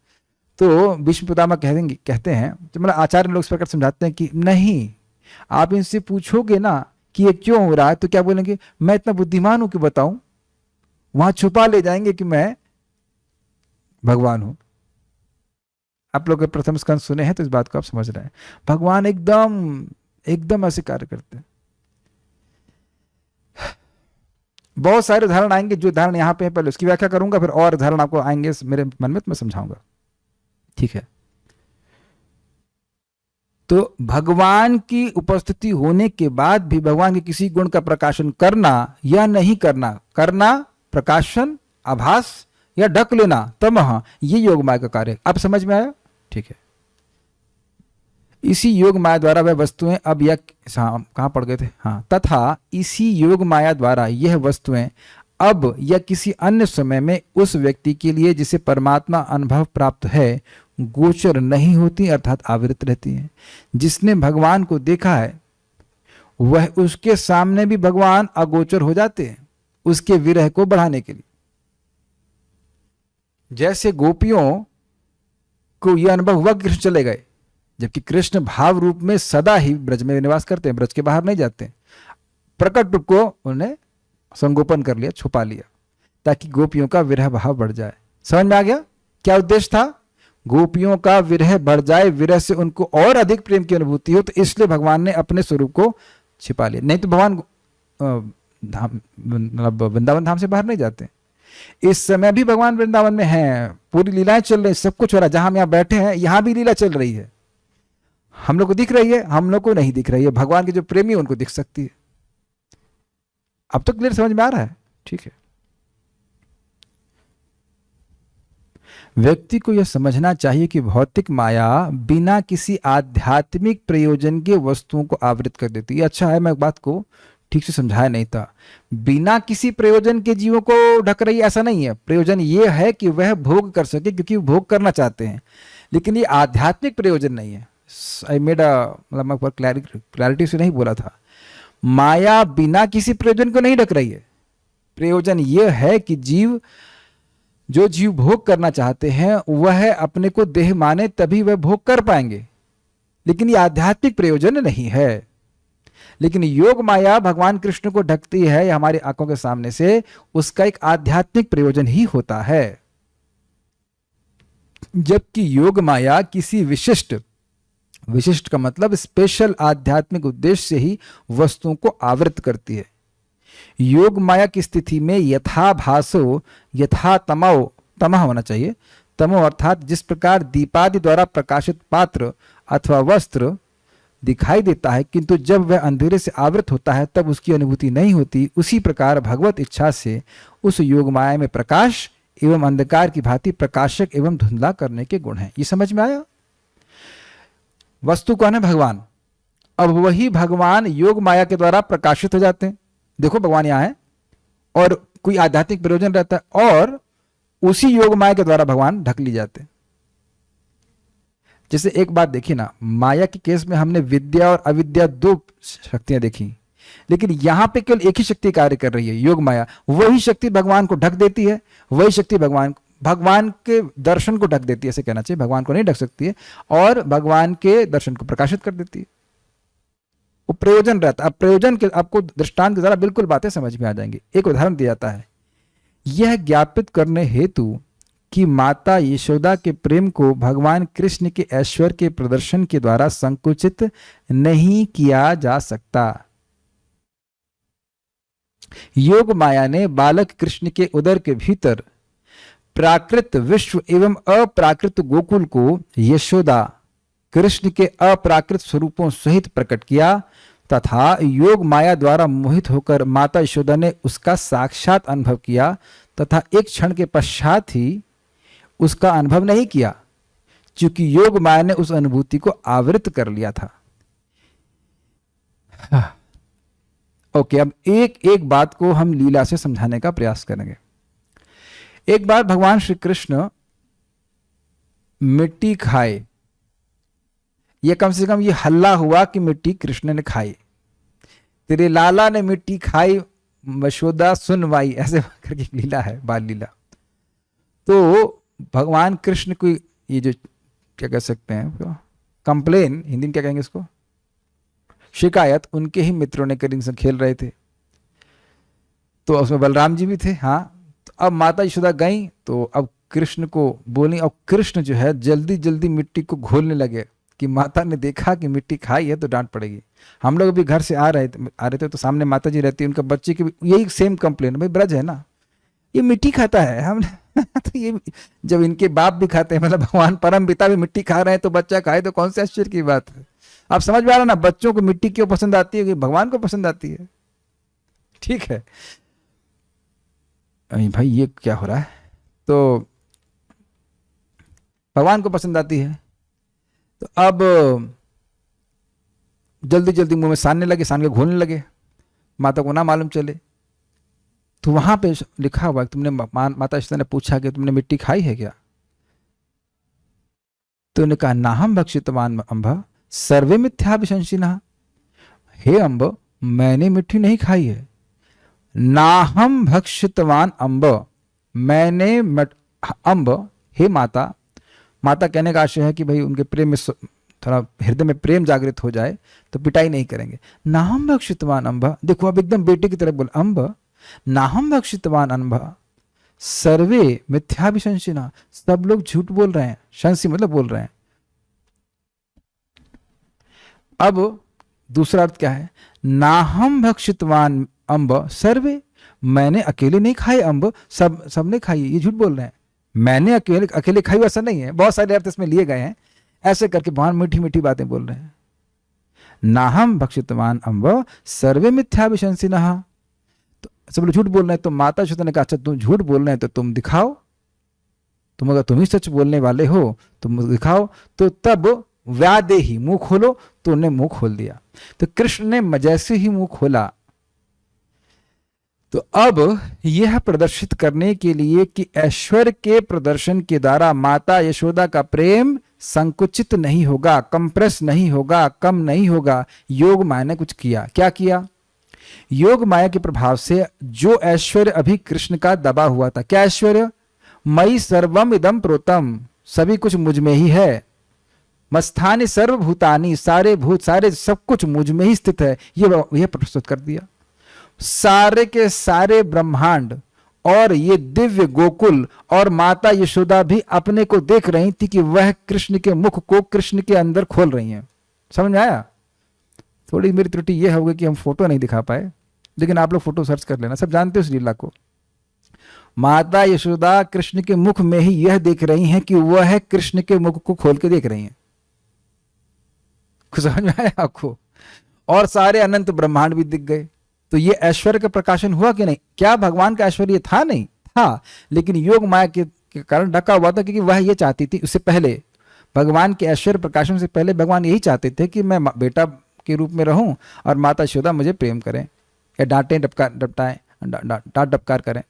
तो भीष्म पितामह कहते हैं, तो मतलब आचार्य लोग इस प्रकार समझाते हैं कि नहीं, आप इनसे पूछोगे ना कि ये क्यों हो रहा है, तो क्या बोलेंगे मैं इतना बुद्धिमान हूं कि बताऊं। वहां छुपा ले जाएंगे कि मैं भगवान हूं। आप लोग प्रथम स्कंद सुने हैं तो इस बात को आप समझ रहे हैं। भगवान एकदम ऐसे कार्य करते हैं। बहुत सारे उदाहरण आएंगे, जो उदाहरण यहां पे है पहले उसकी व्याख्या करूंगा, फिर और उदाहरण आपको आएंगे मेरे मन में, तो मैं समझाऊंगा। ठीक है। तो भगवान की उपस्थिति होने के बाद भी भगवान के किसी गुण का प्रकाशन करना या नहीं करना प्रकाशन, आभास या ढक लेना, तमह, ये योग माया का कार्य। अब समझ में आया? ठीक है। इसी योग माया द्वारा वह वस्तुएं अब यह कहां पड़ गए थे, हाँ, तथा इसी योग माया द्वारा यह वस्तुएं अब या किसी अन्य समय में उस व्यक्ति के लिए जिसे परमात्मा अनुभव प्राप्त है गोचर नहीं होती, अर्थात आवृत रहती हैं। जिसने भगवान को देखा है वह उसके सामने भी भगवान अगोचर हो जाते हैं, उसके विरह को बढ़ाने के लिए। जैसे गोपियों को यह अनुभव हुआ कृष्ण चले गए, जबकि कृष्ण भाव रूप में सदा ही ब्रज में निवास करते हैं, ब्रज के बाहर नहीं जाते। प्रकट रूप को उन्हें संगोपन कर लिया, छुपा लिया। ताकि गोपियों का विरह भाव बढ़ जाए। समझ में आ गया क्या उद्देश्य था? गोपियों का विरह बढ़ जाए, विरह से उनको और अधिक प्रेम की अनुभूति हो, तो इसलिए भगवान ने अपने स्वरूप को छिपा लिया। नहीं तो भगवान धाम मतलब वृंदावन धाम से बाहर नहीं जाते। इस समय भी भगवान वृंदावन में हैं, पूरी लीलाएं चल रही, सब कुछ हो रहा है। जहां हम यहाँ बैठे हैं यहां भी लीला चल रही है। हम लोग को दिख रही है, हम लोग को नहीं दिख रही है। भगवान के जो प्रेमी उनको दिख सकती है। अब तो क्लियर समझ में आ रहा है? ठीक है। व्यक्ति को यह समझना चाहिए कि भौतिक माया बिना किसी आध्यात्मिक प्रयोजन के वस्तुओं को आवृत कर देती है। अच्छा है, मैं बात को ठीक से समझाया नहीं था। बिना किसी प्रयोजन के जीवों को ढक रही, ऐसा नहीं है। प्रयोजन ये है कि वह भोग कर सके, क्योंकि वो भोग करना चाहते हैं, लेकिन ये आध्यात्मिक प्रयोजन नहीं है। आई मेड मतलब मैं क्लैरिटी से नहीं बोला था। माया बिना किसी प्रयोजन को नहीं ढक रही है। प्रयोजन यह है कि जो जीव भोग करना चाहते हैं वह अपने को देह माने, तभी वह भोग कर पाएंगे, लेकिन ये आध्यात्मिक प्रयोजन नहीं है। लेकिन योग माया भगवान कृष्ण को ढकती है हमारी आंखों के सामने से, उसका एक आध्यात्मिक प्रयोजन ही होता है। जबकि योग माया किसी विशिष्ट का मतलब स्पेशल आध्यात्मिक उद्देश्य से ही वस्तुओं को आवृत करती है। योग माया की स्थिति में यथा भासो यथा तमः होना चाहिए। तमो अर्थात जिस प्रकार दीपादि द्वारा प्रकाशित पात्र अथवा वस्त्र दिखाई देता है, किंतु जब वह अंधेरे से आवृत होता है तब उसकी अनुभूति नहीं होती, उसी प्रकार भगवत इच्छा से उस योग माया में प्रकाश एवं अंधकार की भांति प्रकाशक एवं धुंधला करने के गुण हैं। ये समझ में आया? वस्तु कौन है? भगवान। अब वही भगवान योग माया के द्वारा प्रकाशित हो जाते हैं। देखो भगवान यहां है और कोई आध्यात्मिक प्रयोजन रहता है, और उसी योग माया के द्वारा भगवान ढक ली जाते हैं। जैसे एक बात देखी ना, माया के केस में हमने विद्या और अविद्या दो शक्तियां देखी, लेकिन यहां पे केवल एक ही शक्ति कार्य कर रही है, योग माया। वही शक्ति भगवान को ढक देती है, वही शक्ति भगवान के दर्शन को ढक देती है, ऐसे कहना चाहिए। भगवान को नहीं ढक सकती है, और भगवान के दर्शन को प्रकाशित कर देती है। वो प्रयोजन रहता है। अब प्रयोजन के आपको दृष्टांत के द्वारा बिल्कुल बातें समझ में आ जाएंगी। एक उदाहरण दिया जाता है, यह ज्ञापित करने हेतु कि माता यशोदा के प्रेम को भगवान कृष्ण के ऐश्वर्य के प्रदर्शन के द्वारा संकुचित नहीं किया जा सकता। योग माया ने बालक कृष्ण के उदर के भीतर प्राकृत विश्व एवं अप्राकृत गोकुल को यशोदा कृष्ण के अप्राकृत स्वरूपों सहित प्रकट किया, तथा योग माया द्वारा मोहित होकर माता यशोदा ने उसका साक्षात अनुभव किया, तथा एक क्षण के पश्चात ही उसका अनुभव नहीं किया, क्योंकि योग माया ने उस अनुभूति को आवृत कर लिया था। ओके, अब एक एक बात को हम लीला से समझाने का प्रयास करेंगे। एक बार भगवान श्री कृष्ण मिट्टी खाए, ये कम से कम ये हल्ला हुआ कि मिट्टी कृष्ण ने खाई, तेरे लाला ने मिट्टी खाई, यशोदा सुनवाई, ऐसे करके लीला है, बाल लीला। तो भगवान कृष्ण को ये जो क्या कह सकते हैं, कंप्लेन हिंदी में क्या कहेंगे इसको, शिकायत उनके ही मित्रों ने करी, इनसे खेल रहे थे। तो उसमें बलराम जी भी थे। हाँ, तो अब माता यशोदा गई तो अब कृष्ण को बोली, और कृष्ण जो है जल्दी जल्दी मिट्टी को घोलने लगे कि माता ने देखा कि मिट्टी खाई है तो डांट पड़ेगी। हम लोग भी घर से आ रहे थे तो सामने माता जी रहती है, उनका बच्चे की यही सेम कंप्लेन, भाई ब्रज है ना, ये मिट्टी खाता है। हम तो ये जब इनके बाप भी खाते हैं, मतलब भगवान परम पिता भी मिट्टी खा रहे हैं, तो बच्चा खाए तो कौन से आश्चर्य की बात है। आप समझ में आ रहा ना, बच्चों को मिट्टी क्यों पसंद आती है, कि भगवान को पसंद आती है। ठीक है भाई, ये क्या हो रहा है, तो भगवान को पसंद आती है। तो अब जल्दी जल्दी मुंह में सानने लगे, सान के घोलने लगे, माता को ना मालूम चले। तो वहां पे लिखा हुआ, तुमने माता यशोदा ने पूछा कि तुमने मिट्टी खाई है क्या? तो उन्होंने कहा, नाहम भक्षितवान अम्ब सर्वे मिथ्याभिशंसिनः। हे अम्ब, मैंने मिट्टी नहीं खाई है। नाहम भक्षितवान अम्ब, मैंने अम्ब, हे माता। माता कहने का आशय है कि भाई उनके प्रेम में थोड़ा हृदय में प्रेम जागृत हो जाए तो पिटाई नहीं करेंगे। नाहम भक्षितवान अम्ब, देखो अब एकदम बेटे की तरफ बोल, अम्ब नाहम भक्षितवान अम्ब, सर्वे मिथ्याभिशंसिना, सब लोग झूठ बोल रहे हैं, शंसी मतलब बोल रहे हैं। अब दूसरा अर्थ क्या है, नाहम भक्षितवान अम्ब सर्वे, मैंने अकेले नहीं खाए अम्ब, सबने खाई, ये झूठ बोल रहे हैं। मैंने अकेले अकेले खाई ऐसा नहीं है, बहुत सारे अर्थ इसमें लिए गए हैं। ऐसे करके भगवान मीठी मीठी बातें बोल रहे हैं। नाहम भक्षितवान अम्ब सर्वे मिथ्याभिशंसिनः, तो सब लोग झूठ बोल रहे हैं। तो माता यशोदा ने कहा अच्छा तुम झूठ बोल रहे हैं तो तुम दिखाओ, तुम अगर तुम ही सच बोलने वाले हो तुम दिखाओ। तो तब व्यादेही, मुंह खोलो, तो उन्हें मुंह खोल दिया। तो कृष्ण ने जैसे ही मुंह खोला, तो अब यह प्रदर्शित करने के लिए कि ऐश्वर्य के प्रदर्शन के द्वारा माता यशोदा का प्रेम संकुचित नहीं होगा, कंप्रेस नहीं होगा, कम नहीं होगा, योग माया ने कुछ किया। क्या किया? योग माया के प्रभाव से जो ऐश्वर्य अभी कृष्ण का दबा हुआ था, क्या ऐश्वर्य? मई सर्वम इदम प्रोतम, सभी कुछ मुझ में ही है। मस्थानी सर्वभूतानी, सारे भूत सारे सब कुछ मुझ में ही स्थित है, यह प्रस्तुत कर दिया। सारे के सारे ब्रह्मांड और ये दिव्य गोकुल और माता यशोदा भी अपने को देख रही थी कि वह कृष्ण के मुख को कृष्ण के अंदर खोल रही हैं। समझ में आया? थोड़ी मेरी त्रुटि यह हो गई कि हम फोटो नहीं दिखा पाए, लेकिन आप लोग फोटो सर्च कर लेना, सब जानते हो इस लीला को। माता यशोदा कृष्ण के मुख में ही यह देख रही हैं कि वह कृष्ण के मुख को खोल के देख रही हैं। समझ में आया आपको? और सारे अनंत ब्रह्मांड भी दिख गए। तो ये ऐश्वर्य का प्रकाशन हुआ कि नहीं? क्या भगवान का ऐश्वर्य था? नहीं था, लेकिन योग माया के कारण ढका हुआ था, क्योंकि वह ये चाहती थी। उससे पहले भगवान के ऐश्वर्य प्रकाशन से पहले भगवान यही चाहते थे कि मैं बेटा के रूप में रहूं और माता यशोदा मुझे प्रेम करें, या डांटे डपटाएं, डांट डपकार करें,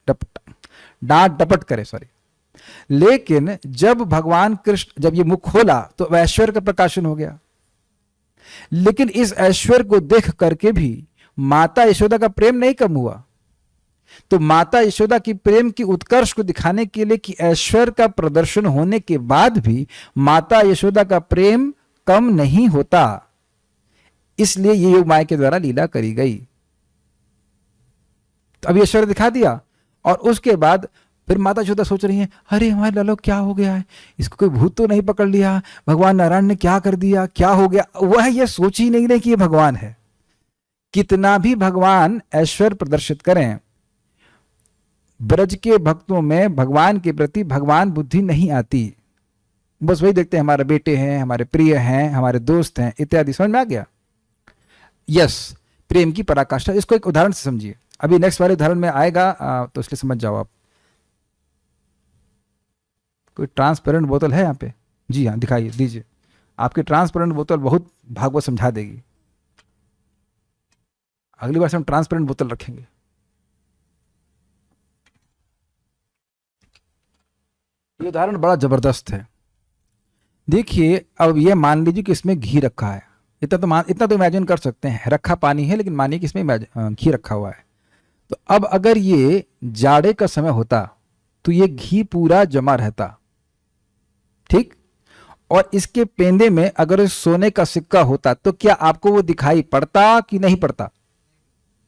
डांट डपट करें, सॉरी। लेकिन जब भगवान कृष्ण जब ये मुख खोला तो ऐश्वर्य का प्रकाशन हो गया। लेकिन इस ऐश्वर्य को देख करके भी माता यशोदा का प्रेम नहीं कम हुआ। तो माता यशोदा की प्रेम की उत्कर्ष को दिखाने के लिए कि ऐश्वर्य का प्रदर्शन होने के बाद भी माता यशोदा का प्रेम कम नहीं होता, इसलिए ये योग माया के द्वारा लीला करी गई। तो अब ऐश्वर्य दिखा दिया, और उसके बाद फिर माता यशोदा सोच रही हैं, अरे हमारे लालो क्या हो गया है, इसको कोई भूत तो नहीं पकड़ लिया, भगवान नारायण ने क्या कर दिया, क्या हो गया? वह यह सोच ही नहीं रहे कि ये भगवान है। कितना भी भगवान ऐश्वर्य प्रदर्शित करें, ब्रज के भक्तों में भगवान के प्रति भगवान बुद्धि नहीं आती। बस वही देखते हैं, हमारे बेटे हैं, हमारे प्रिय हैं, हमारे दोस्त हैं इत्यादि। समझ में आ गया? यस, प्रेम की पराकाष्ठा। इसको एक उदाहरण से समझिए, अभी नेक्स्ट वाले उदाहरण में आएगा, तो इसलिए समझ जाओ आप। कोई ट्रांसपेरेंट बोतल है यहाँ पे? जी हाँ, दिखाइए, दीजिए। आपकी ट्रांसपेरेंट बोतल बहुत भागवत समझा देगी। अगली बार से हम ट्रांसपेरेंट बोतल रखेंगे। ये उदाहरण बड़ा जबरदस्त है। देखिए, अब ये मान लीजिए कि इसमें घी रखा है। इतना तो इमेजिन कर सकते हैं, रखा पानी है, लेकिन मानिए कि इसमें घी रखा हुआ है। तो अब अगर ये जाड़े का समय होता तो ये घी पूरा जमा रहता, ठीक? और इसके पेंदे में अगर सोने का सिक्का होता तो क्या आपको वो दिखाई पड़ता कि नहीं पड़ता?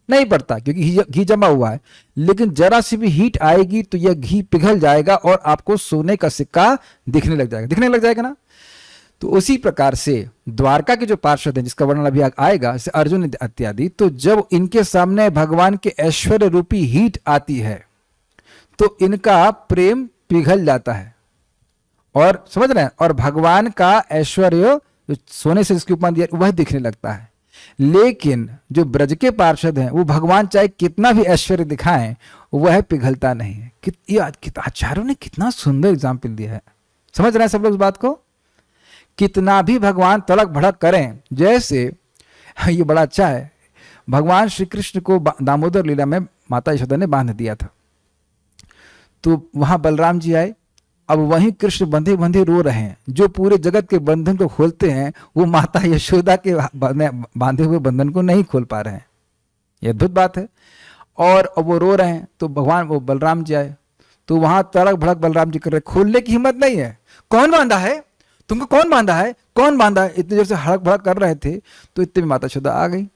नहीं पड़ता, क्योंकि घी जमा हुआ है। लेकिन जरा सी भी हीट आएगी तो यह घी पिघल जाएगा और आपको सोने का सिक्का दिखने लग जाएगा ना। तो उसी प्रकार से द्वारका के जो पार्षद हैं, जिसका वर्णन अभी आएगा, जैसे अर्जुन इत्यादि, तो जब इनके सामने भगवान के ऐश्वर्य रूपी हीट आती है तो इनका प्रेम पिघल जाता है। और समझ रहे हैं, और भगवान का ऐश्वर्य जो सोने से जिसकी उपमा दिया वह दिखने लगता है। लेकिन जो ब्रज के पार्षद हैं, वो भगवान चाहे कितना भी ऐश्वर्य दिखाएं, वह पिघलता नहीं है। आचार्यों ने कितना सुंदर एग्जाम्पल दिया है। समझ रहे हैं सब लोग इस बात को? कितना भी भगवान तड़क भड़क करें, जैसे ये बड़ा अच्छा है, भगवान श्री कृष्ण को दामोदर लीला में माता यशोदा ने बांध दिया था। तो वहां बलराम जी आए, अब वहीं कृष्ण बंधे बंधे रो रहे हैं। जो पूरे जगत के बंधन को खोलते हैं वो माता यशोदा के बांधे हुए बंधन को नहीं खोल पा रहे हैं। ये अद्भुत बात है। और अब वो रो रहे हैं, तो भगवान वो बलराम जी आए, तो वहां तड़क भड़क बलराम जी कर रहे, खोलने की हिम्मत नहीं है। कौन बांधा है तुमको? कौन बांधा है? कौन बांधा है? इतनी देर से हड़क भड़क कर रहे थे। तो इतने में माता यशोदा आ गई,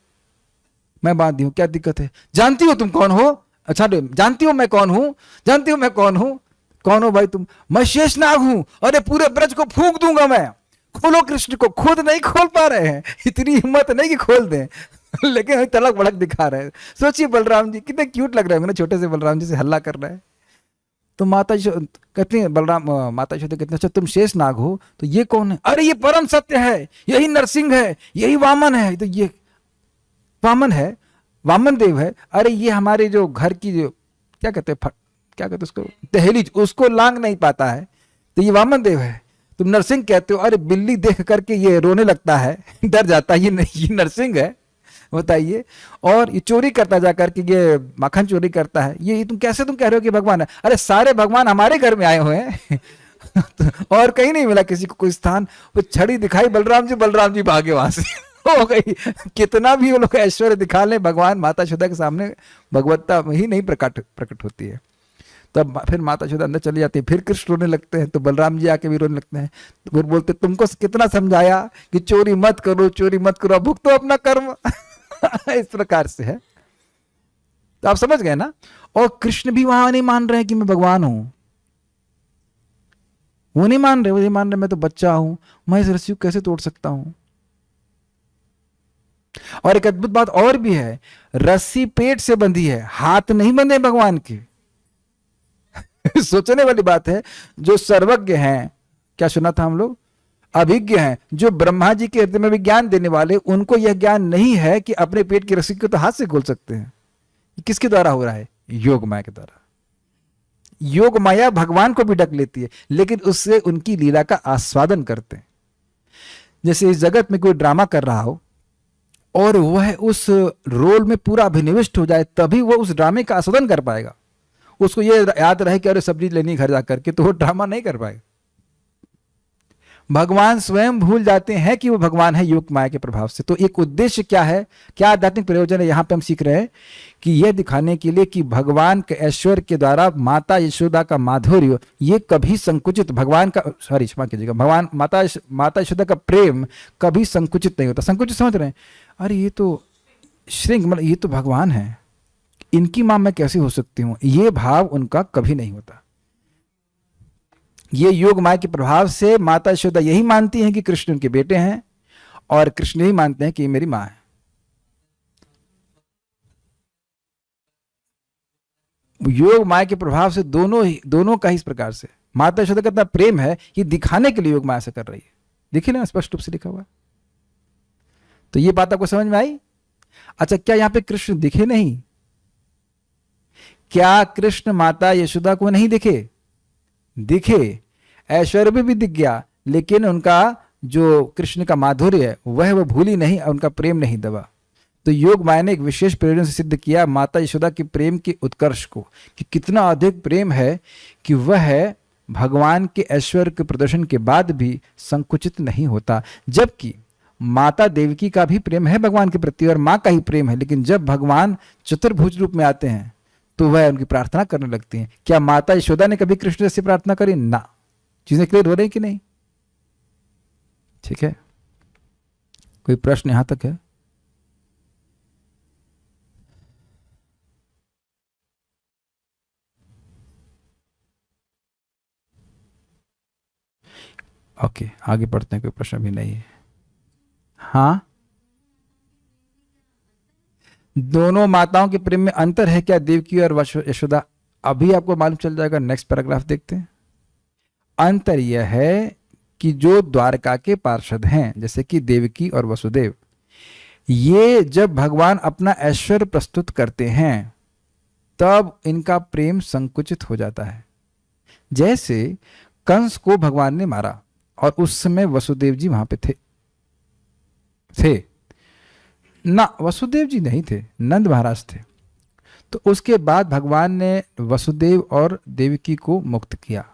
मैं बांध दी हूं, क्या दिक्कत है? जानती हो तुम कौन हो? अच्छा जानती हो मैं कौन हूं, जानती हो मैं कौन हूं, कौन हो भाई तुम? मैं शेषनाग हूं, अरे पूरे ब्रज को फूंक दूंगा मैं। खोलो कृष्ण को, खुद नहीं खोल पा रहे हैं, इतनी हिम्मत नहीं कि खोल दें लेकिन तड़क भड़क दिखा रहे हैं। सोचिए बलराम जी कितने क्यूट लग रहे हैं ना, छोटे से बलराम जी से हल्ला कर रहे हैं। तो माता कहती हैं बलराम, माता यशोदा कहते हैं अच्छा तुम शेष नाग हो तो ये कौन है? अरे ये परम सत्य है, यही नरसिंह है, यही वामन है। तो ये वामन है, वामन देव है। अरे ये हमारे जो घर की जो क्या कहते हैं, क्या कहते उसको, दहलीज, उसको लांग नहीं पाता है, तो ये वामन देव है। तुम नरसिंह कहते हो, अरे बिल्ली देख करके ये रोने लगता है डर जाता है, ये नहीं, ये नरसिंह है, बताइए। और ये चोरी करता जा करके, ये माखन चोरी करता है, ये तुम कैसे तुम कह रहे हो कि भगवान है? अरे सारे भगवान हमारे घर में आए हुए हैं और कहीं नहीं मिला किसी को कोई स्थान। वो छड़ी दिखाई बलराम जी भागे वहां से हो गई। कितना भी वो लोग ऐश्वर्य दिखा ले, भगवान माता यशोदा के सामने भगवत्ता ही नहीं प्रकट होती है। तब फिर माता यशोदा अंदर चली जाती है, फिर कृष्ण रोने लगते हैं, तो बलराम जी आके भी रोने लगते हैं। तो फिर बोलते तुमको कितना समझाया कि चोरी मत करो, चोरी मत करो, भुगतो अपना कर्म इस प्रकार से है। तो आप समझ गए ना। और कृष्ण भी वहां नहीं मान रहे कि मैं भगवान हूं, वो नहीं मान रहे, वो नहीं मान रहे मैं तो बच्चा हूं, मैं इस रस्सी को कैसे तोड़ सकता हूं। और एक अद्भुत बात और भी है, रस्सी पेट से बंधी है, हाथ नहीं बंधे भगवान के सोचने वाली बात है। जो सर्वज्ञ हैं, क्या सुना था हम लोग, अभिज्ञ हैं, जो ब्रह्मा जी के हृदय में भी ज्ञान देने वाले, उनको यह ज्ञान नहीं है कि अपने पेट की रस्सी को तो हाथ से खोल सकते हैं। किसके द्वारा हो रहा है? योग माया के द्वारा। योग माया भगवान को भी ढक लेती है, लेकिन उससे उनकी लीला का आस्वादन करते हैं। जैसे इस जगत में कोई ड्रामा कर रहा हो और वह उस रोल में पूरा अभिनिविष्ट हो जाए, तभी वह उस ड्रामे का आस्वादन कर पाएगा। उसको ये याद रहे कि अरे सब्जी लेनी घर जाकर के, तो वो ड्रामा नहीं कर पाएगा। भगवान स्वयं भूल जाते हैं कि वो भगवान है योग माया के प्रभाव से। तो एक उद्देश्य क्या है, क्या आध्यात्मिक प्रयोजन है, यहां पे हम सीख रहे हैं कि यह दिखाने के लिए कि भगवान के ऐश्वर्य के द्वारा माता यशोदा का माधुर्य ये कभी संकुचित, भगवान का सॉरी क्षमा कीजिएगा, भगवान माता यशोदा का प्रेम कभी संकुचित नहीं होता। संकुचित समझ रहे हैं, अरे ये तो श्रृंग, मतलब ये तो भगवान है, इनकी मां मैं कैसे हो सकती हूं, ये भाव उनका कभी नहीं होता। ये योग माया के प्रभाव से माता यशोदा यही मानती हैं कि कृष्ण उनके बेटे हैं, और कृष्ण ही मानते हैं कि ये मेरी मां है। योग माया के प्रभाव से दोनों का ही इस प्रकार से माता यशोदा का इतना प्रेम है, ये दिखाने के लिए योग माया से कर रही है। देखिए ना, स्पष्ट रूप से लिखा हुआ। तो ये बात आपको समझ में आई? अच्छा, क्या यहां पे कृष्ण दिखे नहीं? क्या कृष्ण माता यशोदा को नहीं दिखे? दिखे, ऐश्वर्य भी दिख गया, लेकिन उनका जो कृष्ण का माधुर्य है वह भूली नहीं, उनका प्रेम नहीं दबा। तो योग माया ने एक विशेष प्रयोजन से सिद्ध किया माता यशोदा के प्रेम के उत्कर्ष को, कि कितना अधिक प्रेम है कि वह भगवान के ऐश्वर्य के प्रदर्शन के बाद भी संकुचित नहीं होता। जबकि माता देवकी का भी प्रेम है भगवान के प्रति, और माँ का ही प्रेम है, लेकिन जब भगवान चतुर्भुज रूप में आते हैं तो वह उनकी प्रार्थना करने लगती हैं। क्या माता यशोदा ने कभी कृष्ण से प्रार्थना करी? ना। चीजें क्लियर हो रही कि नहीं? ठीक है, कोई प्रश्न यहां तक है? ओके, आगे बढ़ते हैं, कोई प्रश्न भी नहीं है। हाँ, दोनों माताओं के प्रेम में अंतर है क्या, देवकी और यशोदा? अभी आपको मालूम चल जाएगा, नेक्स्ट पैराग्राफ देखते हैं। अंतर यह है कि जो द्वारका के पार्षद हैं, जैसे कि देवकी और वसुदेव, ये जब भगवान अपना ऐश्वर्य प्रस्तुत करते हैं तब इनका प्रेम संकुचित हो जाता है। जैसे कंस को भगवान ने मारा और उस समय वसुदेव जी वहां पे थे ना, वसुदेव जी नहीं थे, नंद महाराज थे। तो उसके बाद भगवान ने वसुदेव और देवकी को मुक्त किया,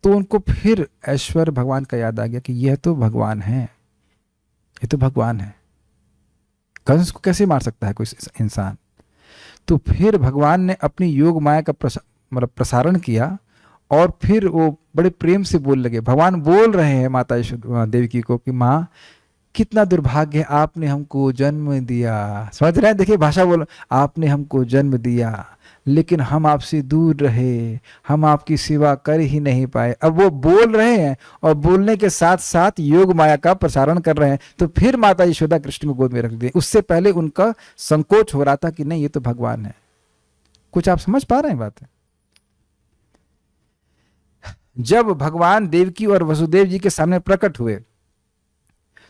तो उनको फिर ऐश्वर्य भगवान का याद आ गया कि यह तो भगवान है, ये तो भगवान है, कंस को कैसे मार सकता है कोई इंसान। तो फिर भगवान ने अपनी योग माया का प्रसारण किया, और फिर वो बड़े प्रेम से बोल लगे। भगवान बोल रहे हैं माता देवकी को कि माँ, कितना दुर्भाग्य है, आपने हमको जन्म दिया। समझ रहे हैं? देखिए भाषा बोलो, आपने हमको जन्म दिया लेकिन हम आपसे दूर रहे, हम आपकी सेवा कर ही नहीं पाए। अब वो बोल रहे हैं और बोलने के साथ साथ योग माया का प्रसारण कर रहे हैं, तो फिर माता यशोदा कृष्ण को गोद में रख दिए। उससे पहले उनका संकोच हो रहा था कि नहीं, ये तो भगवान है। कुछ आप समझ पा रहे हैं बात? जब भगवान देवकी और वसुदेव जी के सामने प्रकट हुए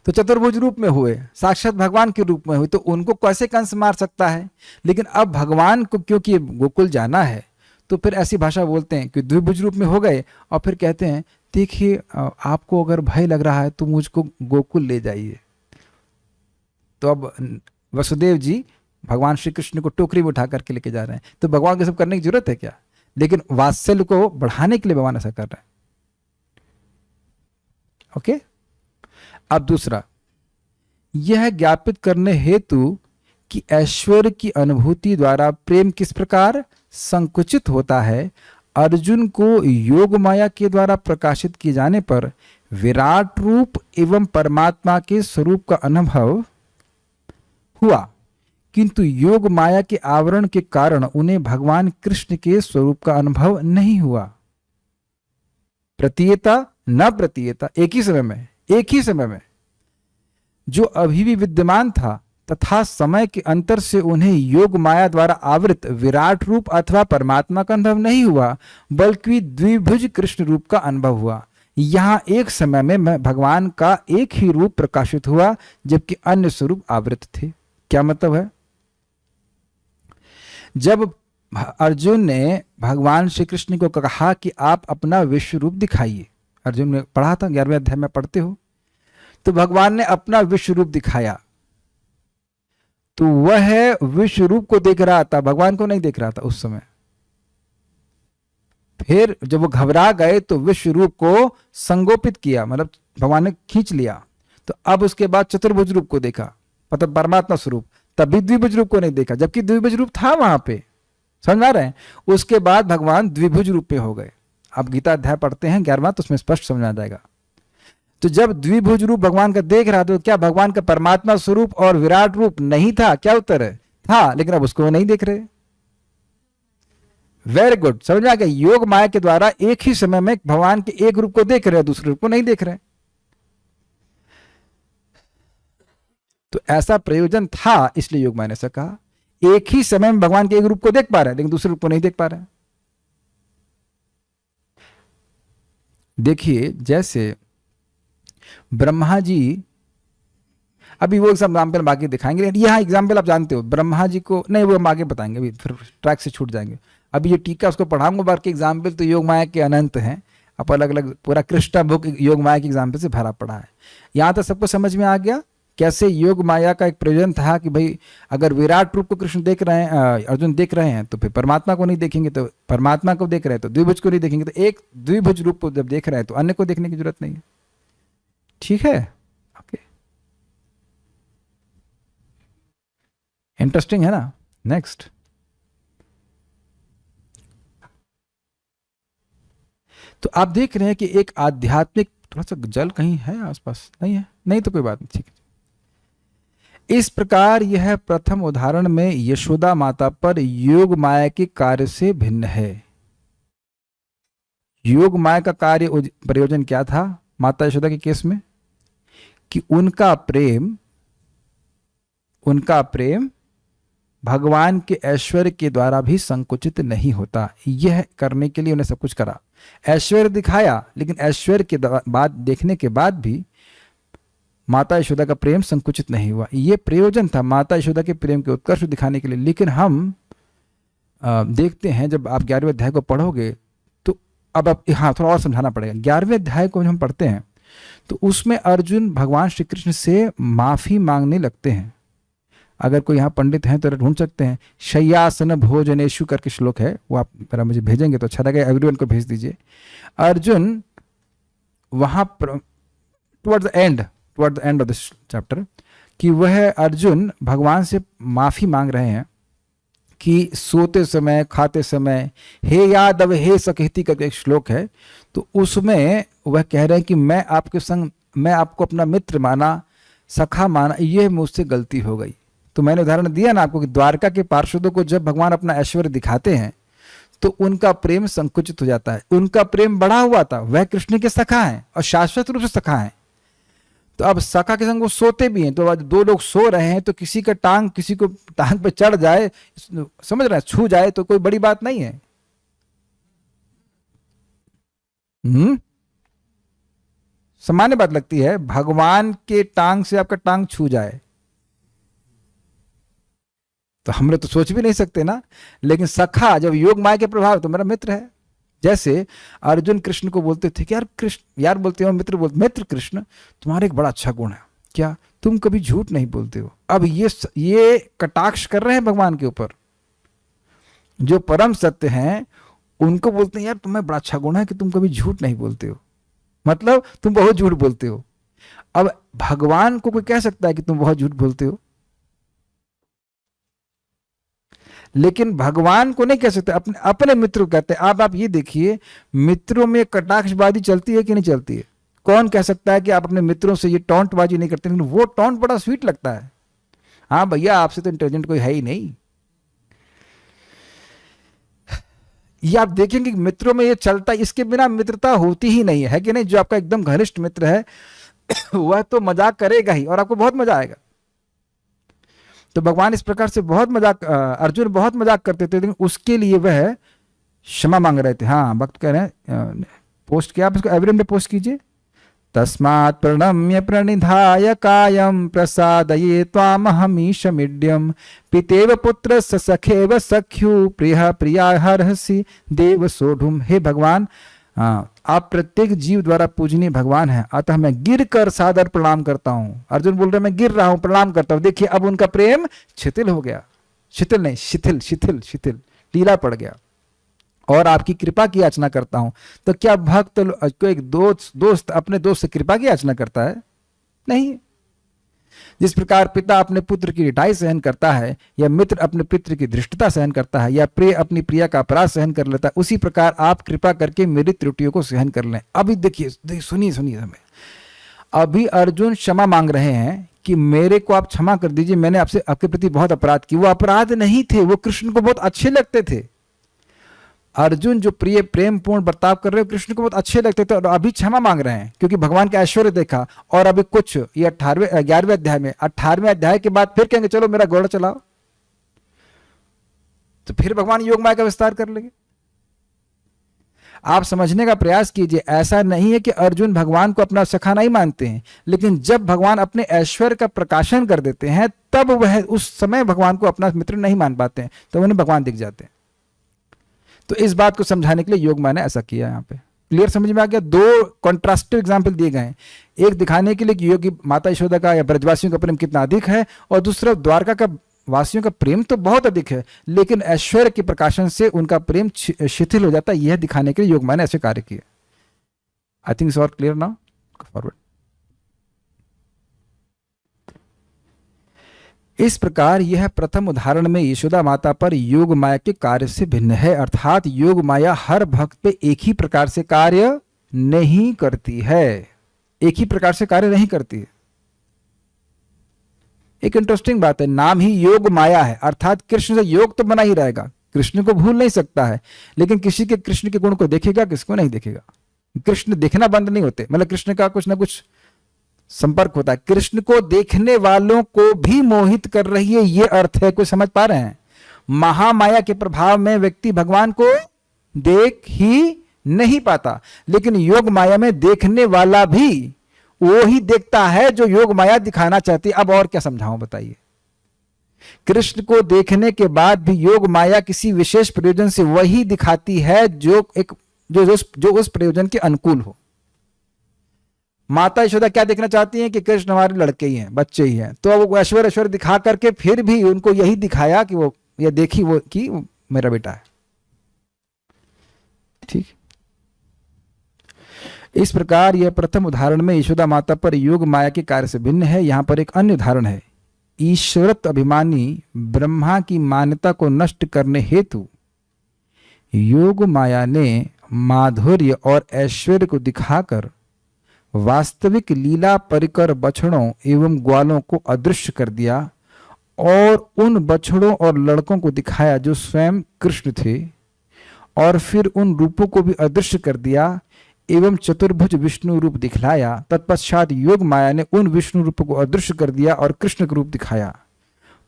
तो चतुर्भुज रूप में हुए, साक्षात भगवान के रूप में हुए, तो उनको कैसे कंस मार सकता है? लेकिन अब भगवान को क्योंकि गोकुल जाना है तो फिर ऐसी भाषा बोलते हैं कि द्विभुज रूप में हो गए और फिर कहते हैं देखिए आपको अगर भय लग रहा है तो मुझको गोकुल ले जाइए। तो अब वसुदेव जी भगवान श्री कृष्ण को टोकरी में उठा करके लेके जा रहे हैं, तो भगवान को सब करने की जरूरत है क्या? लेकिन वात्सल्य को बढ़ाने के लिए भगवान ऐसा कर रहे हैं। ओके, अब दूसरा, यह ज्ञापित करने हेतु कि ऐश्वर्य की अनुभूति द्वारा प्रेम किस प्रकार संकुचित होता है, अर्जुन को योग माया के द्वारा प्रकाशित किए जाने पर विराट रूप एवं परमात्मा के स्वरूप का अनुभव हुआ, किंतु योग माया के आवरण के कारण उन्हें भगवान कृष्ण के स्वरूप का अनुभव नहीं हुआ। प्रतीयता न प्रतीयता, एक ही समय में जो अभी भी विद्यमान था तथा समय के अंतर से उन्हें योग माया द्वारा आवृत विराट रूप अथवा परमात्मा का अनुभव नहीं हुआ, बल्कि द्विभुज कृष्ण रूप का अनुभव हुआ। यहां एक समय में भगवान का एक ही रूप प्रकाशित हुआ जबकि अन्य स्वरूप आवृत थे। क्या मतलब है? जब अर्जुन ने भगवान श्री कृष्ण को कहा कि आप अपना विश्व रूप दिखाइए, अर्जुन ने पढ़ा था 11वें अध्याय में पढ़ते हो, तो भगवान ने अपना विश्व रूप दिखाया, तो वह विश्व रूप को देख रहा था, भगवान को नहीं देख रहा था उस समय। फिर जब वो घबरा गए तो विश्व रूप को संगोपित किया, मतलब भगवान ने खींच लिया, तो अब उसके बाद चतुर्भुज रूप को देखा, मतलब परमात्मा स्वरूप, तभी द्विभुज रूप को नहीं देखा, जबकि द्विभुज रूप था वहां पे। समझ आ रहे हैं? उसके बाद भगवान द्विभुज रूप पे हो गए। अब गीता अध्याय पढ़ते हैं 11वां, तो उसमें स्पष्ट समझ आ जाएगा। तो जब द्विभुज रूप भगवान का देख रहा था, तो क्या भगवान का परमात्मा स्वरूप और विराट रूप नहीं था? क्या उत्तर है? था, लेकिन अब उसको नहीं देख रहे। वेरी गुड, समझ आ गया। योग माया के द्वारा एक ही समय में भगवान के एक रूप को देख रहे हैं, दूसरे रूप को नहीं देख रहे। तो ऐसा प्रयोजन था, इसलिए योग माया ने ऐसा कहा। एक ही समय में भगवान के एक रूप को देख पा रहे हैं लेकिन दूसरे रूप को नहीं देख पा रहे हैं। देखिए जैसे ब्रह्मा जी, अभी वो एग्जाम्पल बाकी दिखाएंगे, लेकिन यहां एग्जाम्पल आप जानते हो, ब्रह्मा जी को नहीं, वो हम आगे बताएंगे, अभी फिर ट्रैक से छूट जाएंगे। अभी ये टीका उसको पढ़ाऊंगा, बाकी एग्जाम्पल तो योग माया के अनंत हैं। अब अलग अलग पूरा कृष्णा बुक योग माया के एग्जाम्पल से भरा पड़ा है। यहां तक सबको समझ में आ गया कैसे योग माया का एक प्रयोजन था कि भाई अगर विराट रूप को कृष्ण देख रहे हैं, अर्जुन देख रहे हैं, तो फिर परमात्मा को नहीं देखेंगे, तो परमात्मा को देख रहे हैं तो द्विभुज को नहीं देखेंगे, तो एक द्विभुज रूप को जब देख रहे हैं तो अन्य को देखने की जरूरत नहीं है। ठीक है? ओके, इंटरेस्टिंग है ना? नेक्स्ट, तो आप देख रहे हैं कि एक आध्यात्मिक, थोड़ा सा जल कहीं है आसपास? नहीं है? नहीं तो कोई बात नहीं, ठीक है। इस प्रकार यह प्रथम उदाहरण में यशोदा माता पर योग माया के कार्य से भिन्न है। योग माया का कार्य प्रयोजन क्या था माता यशोदा के केस में? कि उनका प्रेम भगवान के ऐश्वर्य के द्वारा भी संकुचित नहीं होता। यह करने के लिए उन्हें सब कुछ करा, ऐश्वर्य दिखाया, लेकिन ऐश्वर्य के बाद देखने के बाद भी माता यशोदा का प्रेम संकुचित नहीं हुआ। यह प्रयोजन था माता यशोदा के प्रेम के उत्कर्ष दिखाने के लिए। लेकिन हम देखते हैं जब आप 11वें अध्याय को पढ़ोगे तो अब आप, हाँ थोड़ा और समझाना पड़ेगा। 11वें अध्याय को हम पढ़ते हैं तो उसमें अर्जुन भगवान श्री कृष्ण से माफी मांगने लगते हैं। अगर कोई यहाँ पंडित हैं तो ढूंढ सकते हैं, शय्यासन भोजनेशु करके श्लोक है, वो आप जरा मुझे भेजेंगे तो अच्छा लगेगा, एवरीवन को भेज दीजिए। अर्जुन वहां toward the end of this chapter कि वह अर्जुन भगवान से माफी मांग रहे हैं कि सोते समय, खाते समय, हे यादव हे सकेती का एक श्लोक है, तो उसमें वह कह रहे हैं कि मैं आपके संग, मैं आपको अपना मित्र माना, सखा माना, ये मुझसे गलती हो गई। तो मैंने उदाहरण दिया ना आपको कि द्वारका के पार्षदों को जब भगवान अपना ऐश्वर्य दिखाते हैं तो उनका प्रेम संकुचित हो जाता है। उनका प्रेम बढ़ा हुआ था, वह कृष्ण के सखा हैं और शाश्वत रूप से सखा हैं। तो अब सखा के संग वो सोते भी हैं, तो अब दो लोग सो रहे हैं तो किसी का टांग किसी को टांग पे चढ़ जाए, समझ रहे हैं, छू जाए तो कोई बड़ी बात नहीं है। सामान्य बात लगती है, भगवान के टांग से आपका टांग छू जाए तो हम लोग तो सोच भी नहीं सकते ना। लेकिन सखा जब योग माया के प्रभाव, तो मेरा मित्र है। जैसे अर्जुन कृष्ण को बोलते थे कि यार कृष्ण, यार बोलते हो मित्र, बोलते मित्र कृष्ण तुम्हारा एक बड़ा अच्छा गुण है, क्या तुम कभी झूठ नहीं बोलते हो। अब ये कटाक्ष कर रहे हैं भगवान के ऊपर। जो परम सत्य हैं उनको बोलते हैं यार तुम्हें बड़ा अच्छा गुण है कि तुम कभी झूठ नहीं बोलते हो, मतलब तुम बहुत झूठ बोलते हो। अब भगवान को कोई कह सकता है कि तुम बहुत झूठ बोलते हो, लेकिन भगवान को नहीं कह सकते, अपने मित्र को कहते हैं। आप ये देखिए, मित्रों में कटाक्षबाजी चलती है कि नहीं चलती है। कौन कह सकता है कि आप अपने मित्रों से ये टॉन्टबाजी नहीं करते, लेकिन वो टॉन्ट बड़ा स्वीट लगता है। हाँ भैया आपसे तो इंटेलिजेंट कोई है ही नहीं। ये आप देखेंगे कि मित्रों में ये चलता है, इसके बिना मित्रता होती ही नहीं है कि नहीं। जो आपका एकदम घनिष्ठ मित्र है वह तो मजाक करेगा ही और आपको बहुत मजा आएगा। तो भगवान इस प्रकार से बहुत मजाक, अर्जुन बहुत मजाक करते थे, लेकिन उसके लिए वह क्षमा मांग रहे थे। हाँ भक्त कह रहे हैं, पोस्ट किया आप इसको, एवरीडे पोस्ट कीजिए। तस्मात् प्रणम्य प्रणिधाय कायं प्रसादये त्वामहमीशमिड्यं पितेव पुत्र सखेव सख्यु प्रिय प्रिया हर्षि देव सोढ़ुम। हे भगवान, आप प्रत्येक जीव द्वारा पूजनीय भगवान हैं, अतः मैं गिर कर सादर प्रणाम करता हूं। अर्जुन बोल रहे मैं गिर रहा हूं, प्रणाम करता हूं। देखिए अब उनका प्रेम शिथिल हो गया, शिथिल नहीं शिथिल शिथिल शिथिल ढीला पड़ गया। और आपकी कृपा की याचना करता हूं। तो क्या भक्त को एक दोस्त अपने दोस्त से कृपा की याचना करता है? नहीं। जिस प्रकार पिता अपने पुत्र की रिटाई सहन करता है, या मित्र अपने पित्र की धृष्टता सहन करता है, या प्रिय अपनी प्रिया का अपराध सहन कर लेता है, उसी प्रकार आप कृपा करके मेरी त्रुटियों को सहन कर लें। अभी देखिए सुनिए हमें, अभी अर्जुन क्षमा मांग रहे हैं कि मेरे को आप क्षमा कर दीजिए, मैंने आपसे आपके प्रति बहुत अपराध किए। वो अपराध नहीं थे, वो कृष्ण को बहुत अच्छे लगते थे। अर्जुन जो प्रिय प्रेम पूर्ण बर्ताव कर रहे हो कृष्ण को बहुत अच्छे लगते थे, और अभी क्षमा मांग रहे हैं क्योंकि भगवान का ऐश्वर्य देखा। और अभी कुछ ये 11वें अध्याय में, 18वें अध्याय के बाद फिर कहेंगे चलो मेरा घोड़ा चलाओ, तो फिर भगवान योग माया का विस्तार कर लेंगे। आप समझने का प्रयास कीजिए, ऐसा नहीं है कि अर्जुन भगवान को अपना सखा नहीं मानते हैं, लेकिन जब भगवान अपने ऐश्वर्य का प्रकाशन कर देते हैं तब वह उस समय भगवान को अपना मित्र नहीं मान पाते हैं, तो उन्हें भगवान दिख जाते हैं। तो इस बात को समझाने के लिए योग माया ने ऐसा किया। यहाँ पे क्लियर समझ में आ गया? दो कॉन्ट्रास्टिव एग्जाम्पल दिए गए हैं, एक दिखाने के लिए कि योगी माता यशोदा का या ब्रजवासियों का प्रेम कितना अधिक है, और दूसरा द्वारका का वासियों का प्रेम तो बहुत अधिक है, लेकिन ऐश्वर्य के प्रकाशन से उनका प्रेम शिथिल हो जाता है। यह दिखाने के लिए योग माया ने ऐसे कार्य किए। I think it's all clear now, forward. इस प्रकार यह प्रथम उदाहरण में यशोदा माता पर योग माया के कार्य से भिन्न है, अर्थात योग माया हर भक्त पे एक ही प्रकार से कार्य नहीं करती है, एक ही प्रकार से कार्य नहीं करती है। एक इंटरेस्टिंग बात है, नाम ही योग माया है, अर्थात कृष्ण से योग तो बना ही रहेगा, कृष्ण को भूल नहीं सकता है, लेकिन किसी के कृष्ण के गुण को देखेगा, किसको नहीं देखेगा। कृष्ण देखना बंद नहीं होते, मतलब कृष्ण का कुछ ना कुछ संपर्क होता है। कृष्ण को देखने वालों को भी मोहित कर रही है, ये अर्थ है। कोई समझ पा रहे हैं? महामाया के प्रभाव में व्यक्ति भगवान को देख ही नहीं पाता, लेकिन योग माया में देखने वाला भी वो ही देखता है जो योग माया दिखाना चाहती है। अब और क्या समझाऊं बताइए? कृष्ण को देखने के बाद भी योग माया किसी विशेष प्रयोजन से वही दिखाती है जो उस प्रयोजन के अनुकूल हो। माता यशोदा क्या देखना चाहती हैं कि कृष्ण हमारे लड़के ही हैं, बच्चे ही हैं, तो वो ऐश्वर्य दिखा करके फिर भी उनको यही दिखाया कि वो ये देखी वो कि वो मेरा बेटा है। ठीक, इस प्रकार यह प्रथम उदाहरण में यशोदा माता पर योग माया के कार्य से भिन्न है। यहां पर एक अन्य उदाहरण है। ईश्वरत्व अभिमानी ब्रह्मा की मान्यता को नष्ट करने हेतु योग माया ने माधुर्य और ऐश्वर्य को दिखाकर वास्तविक लीला परिकर बछड़ों एवं ग्वालों को अदृश्य कर दिया और उन बछड़ों और लड़कों को दिखाया जो स्वयं कृष्ण थे, और फिर उन रूपों को भी अदृश्य कर दिया एवं चतुर्भुज विष्णु रूप दिखलाया। तत्पश्चात योग माया ने उन विष्णु रूपों को अदृश्य कर दिया और कृष्ण का रूप दिखाया।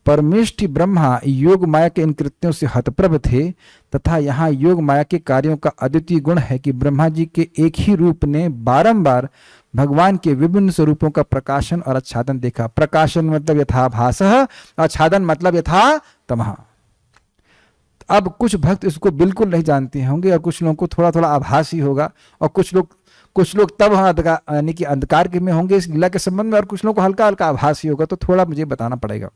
परमेष्टि ब्रह्मा योग माया के इन कृत्यों से हतप्रभ थे, तथा यहाँ योग माया के कार्यों का अद्वितीय गुण है कि ब्रह्मा जी के एक ही रूप ने बारंबार भगवान के विभिन्न स्वरूपों का प्रकाशन और आच्छादन देखा। प्रकाशन मतलब यथाभासः, आच्छादन मतलब यथातमः। अब कुछ भक्त इसको बिल्कुल नहीं जानते होंगे और कुछ लोगों को थोड़ा थोड़ा आभास ही होगा, और कुछ लोग तब यानी कि अंधकार में होंगे इस लीला के संबंध में, और कुछ लोगों को हल्का हल्का आभास ही होगा। तो थोड़ा मुझे बताना पड़ेगा।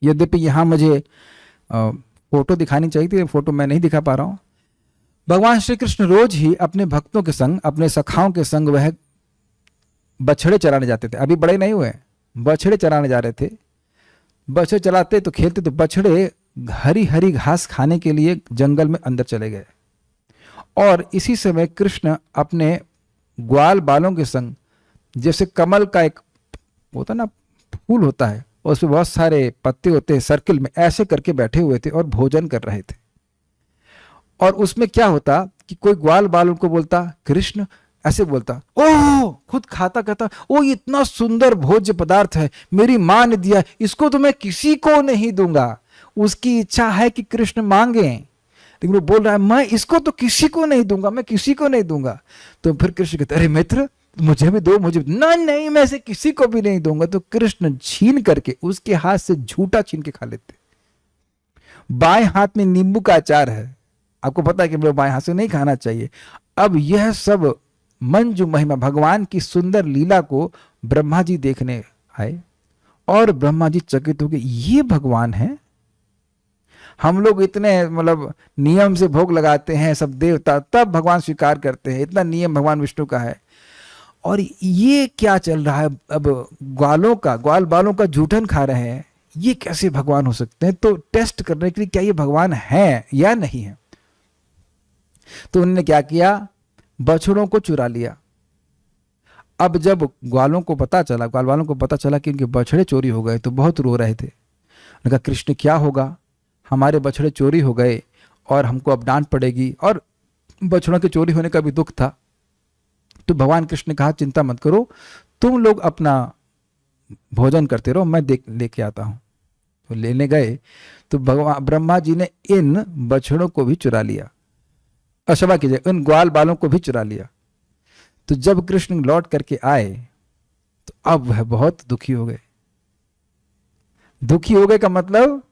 यद्यपि यहाँ मुझे फोटो दिखानी चाहिए थी, फोटो मैं नहीं दिखा पा रहा हूँ। भगवान श्री कृष्ण रोज ही अपने भक्तों के संग, अपने सखाओं के संग वह बछड़े चराने जाते थे। अभी बड़े नहीं हुए, बछड़े चराने जा रहे थे। बछड़े चलाते तो खेलते, तो बछड़े हरी हरी घास खाने के लिए जंगल में अंदर चले गए, और इसी समय कृष्ण अपने ग्वाल बालों के संग, जैसे कमल का एक होता ना फूल होता है, और उसमें बहुत सारे पत्ते होते हैं सर्किल में, ऐसे करके बैठे हुए थे और भोजन कर रहे थे। और उसमें क्या होता कि कोई ग्वाल बाल उनको बोलता, कृष्ण ऐसे बोलता, ओह, खुद खाता कहता, ओ इतना सुंदर भोज्य पदार्थ है, मेरी मां ने दिया, इसको तो मैं किसी को नहीं दूंगा। उसकी इच्छा है कि कृष्ण मांगे, लेकिन वो बोल रहा है मैं इसको तो किसी को नहीं दूंगा, मैं किसी को नहीं दूंगा। तो फिर कृष्ण कहते, अरे मित्र मुझे भी दो, मुझे नहीं, मैं से किसी को भी नहीं दूंगा। तो कृष्ण छीन करके उसके हाथ से झूठा छीन के खा लेते। बाएं हाथ में नींबू का अचार है, आपको पता है कि बाएं हाथ से नहीं खाना चाहिए। अब यह सब मंजू महिमा भगवान की सुंदर लीला को ब्रह्मा जी देखने आए, और ब्रह्मा जी चकित हो गए, ये भगवान है। हम लोग इतने मतलब नियम से भोग लगाते हैं, सब देवता, तब भगवान स्वीकार करते हैं, इतना नियम भगवान विष्णु का है, और ये क्या चल रहा है? अब ग्वाल बालों का जूठन खा रहे हैं, ये कैसे भगवान हो सकते हैं? तो टेस्ट करने के लिए क्या ये भगवान है या नहीं है, तो उन्होंने क्या किया, बछड़ों को चुरा लिया। अब जब ग्वाल वालों को पता चला कि इनके बछड़े चोरी हो गए, तो बहुत रो रहे थे। उन्होंने कहा, कृष्ण क्या होगा, हमारे बछड़े चोरी हो गए और हमको अब डांट पड़ेगी, और बछड़ों के चोरी होने का भी दुख था। तो भगवान कृष्ण ने कहा, चिंता मत करो, तुम लोग अपना भोजन करते रहो, मैं लेके आता हूं। तो लेने गए तो भगवान ब्रह्मा जी ने इन बछड़ों को भी चुरा लिया, क्षमा कीजिए, उन ग्वाल बालों को भी चुरा लिया। तो जब कृष्ण लौट करके आए तो अब वह बहुत दुखी हो गए। दुखी हो गए का मतलब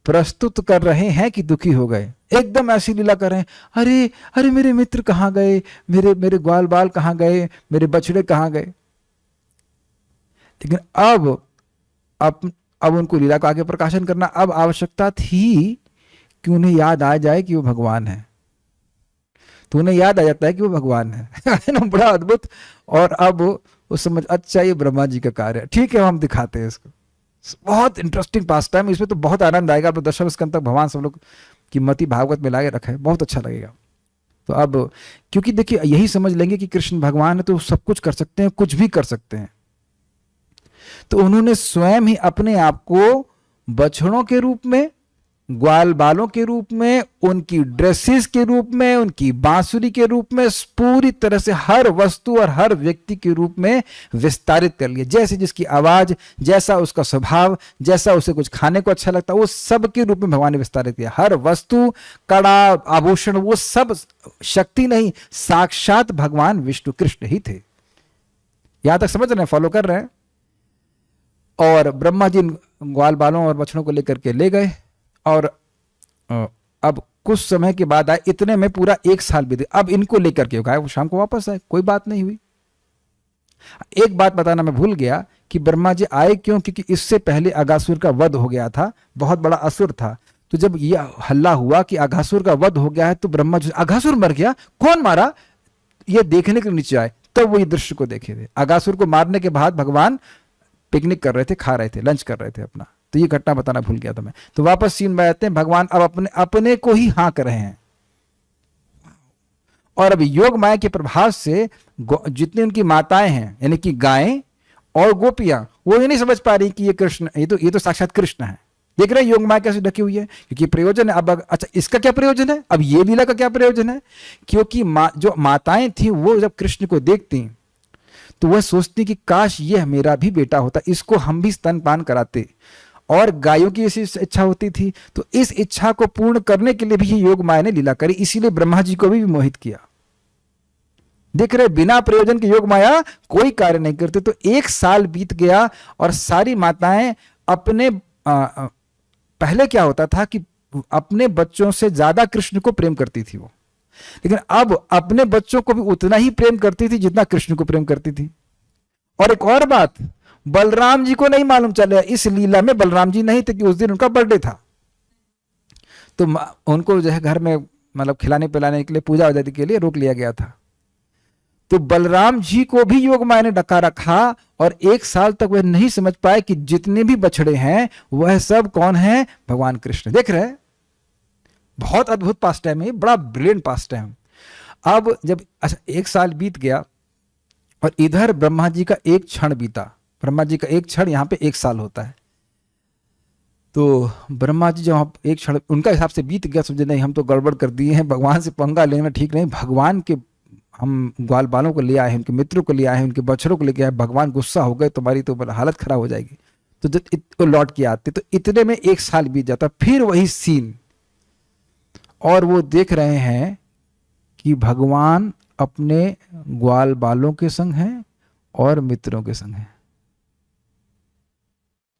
प्रस्तुत कर रहे हैं कि दुखी हो गए, एकदम ऐसी लीला कर रहे हैं, अरे अरे मेरे मित्र कहाँ गए, मेरे ग्वाल बाल कहाँ गए, मेरे बछड़े कहाँ गए। लेकिन अब उनको लीला को आगे प्रकाशन करना अब आवश्यकता थी कि उन्हें याद आ जाए कि वो भगवान है। तो उन्हें याद आ जाता है कि वो भगवान है ना, बड़ा अद्भुत। और अब वो समझ, अच्छा ये ब्रह्मा जी का कार्य है, ठीक है हम दिखाते हैं इसको। बहुत इंटरेस्टिंग पास टाइम, इसमें तो बहुत आनंद आएगा। आप दशम स्कंद तक भगवान सब लोग की मति भागवत में लाके रखा है, बहुत अच्छा लगेगा। तो अब क्योंकि देखिए यही समझ लेंगे कि कृष्ण भगवान है तो सब कुछ कर सकते हैं, कुछ भी कर सकते हैं। तो उन्होंने स्वयं ही अपने आप को बछड़ों के रूप में, ग्वाल बालों के रूप में, उनकी ड्रेसेस के रूप में, उनकी बांसुरी के रूप में, पूरी तरह से हर वस्तु और हर व्यक्ति के रूप में विस्तारित कर लिया। जैसे जिसकी आवाज, जैसा उसका स्वभाव, जैसा उसे कुछ खाने को अच्छा लगता, वो सब के रूप में भगवान ने विस्तारित किया। हर वस्तु, कड़ा, आभूषण, वो सब शक्ति नहीं, साक्षात भगवान विष्णु कृष्ण ही थे। यहां तक समझ रहे हैं, फॉलो कर रहे हैं। और ब्रह्मा जी ग्वाल बालों और बछड़ों को लेकर के ले गए, और अब कुछ समय के बाद आए, इतने में पूरा 1 साल बीते। अब इनको लेकर के वो शाम को वापस आए, कोई बात नहीं हुई। एक बात बताना मैं भूल गया कि ब्रह्मा जी आए क्यों, क्योंकि इससे पहले अगासुर का वध हो गया था, बहुत बड़ा असुर था। तो जब यह हल्ला हुआ कि अगासुर का वध हो गया है, तो ब्रह्मा जी, अगासुर मर गया, कौन मारा, ये देखने के लिए नीचे आए। तब वो ये दृश्य को देखे थे। अगासुर को मारने के बाद भगवान पिकनिक कर रहे थे, खा रहे थे, लंच कर रहे थे अपना। तो ये घटना बताना भूल गया था मैं। तो वापस सीन में आते हैं, भगवान अब अपने को ही हाँक रहे हैं, और अब योग माया के प्रभाव से जितनी उनकी माताएं हैं यानी कि गायें और गोपियां, वो ये नहीं समझ पा रही कि ये कृष्ण, ये तो साक्षात कृष्ण है। देख रहे हैं योग माया कैसे ढकी हुई है, क्योंकि प्रयोजन है। अब अच्छा, इसका क्या प्रयोजन है, अब ये लीला का क्या प्रयोजन है? क्योंकि जो माताएं थी वो जब कृष्ण को देखती तो वह सोचती कि काश ये मेरा भी बेटा होता, इसको हम भी स्तनपान कराते, और गायों की ऐसी इच्छा होती थी। तो इस इच्छा को पूर्ण करने के लिए भी ये योग माया ने लीला करी, इसीलिए ब्रह्मा जी को भी मोहित किया। देख रहे, बिना प्रयोजन के योग माया कोई कार्य नहीं करते। तो 1 साल बीत गया और सारी माताएं अपने पहले क्या होता था कि अपने बच्चों से ज्यादा कृष्ण को प्रेम करती थी वो, लेकिन अब अपने बच्चों को भी उतना ही प्रेम करती थी जितना कृष्ण को प्रेम करती थी। और एक और बात, बलराम जी को नहीं मालूम चला, इस लीला में बलराम जी नहीं थे कि उस दिन उनका बर्थडे था। तो उनको जो है घर में मतलब खिलाने पिलाने के लिए, पूजा आदि के लिए रोक लिया गया था। तो बलराम जी को भी योग माया ने डका रखा और 1 साल तक वह नहीं समझ पाए कि जितने भी बछड़े हैं वह सब कौन है, भगवान कृष्ण। देख रहे हैं, बहुत अद्भुत पास्ट टाइम है, बड़ा ब्रिलियंट पास्ट टाइम। अब जब अच्छा 1 साल बीत गया और इधर ब्रह्मा जी का एक क्षण बीता, ब्रह्मा जी का एक क्षण यहाँ पे 1 साल होता है। तो ब्रह्मा जी जब एक क्षण उनका हिसाब से बीत गया, समझे नहीं हम तो गड़बड़ कर दिए हैं, भगवान से पंगा लेना ठीक नहीं, भगवान के हम ग्वाल बालों को ले आए हैं, उनके मित्रों को ले आए हैं, उनके बछड़ों को लेके आए, भगवान गुस्सा हो गए, तुम्हारी तो हालत खराब हो जाएगी। तो जब लौट के आते तो इतने में 1 साल बीत जाता, फिर वही सीन, और वो देख रहे हैं कि भगवान अपने ग्वाल बालों के संग हैं और मित्रों के संग हैं।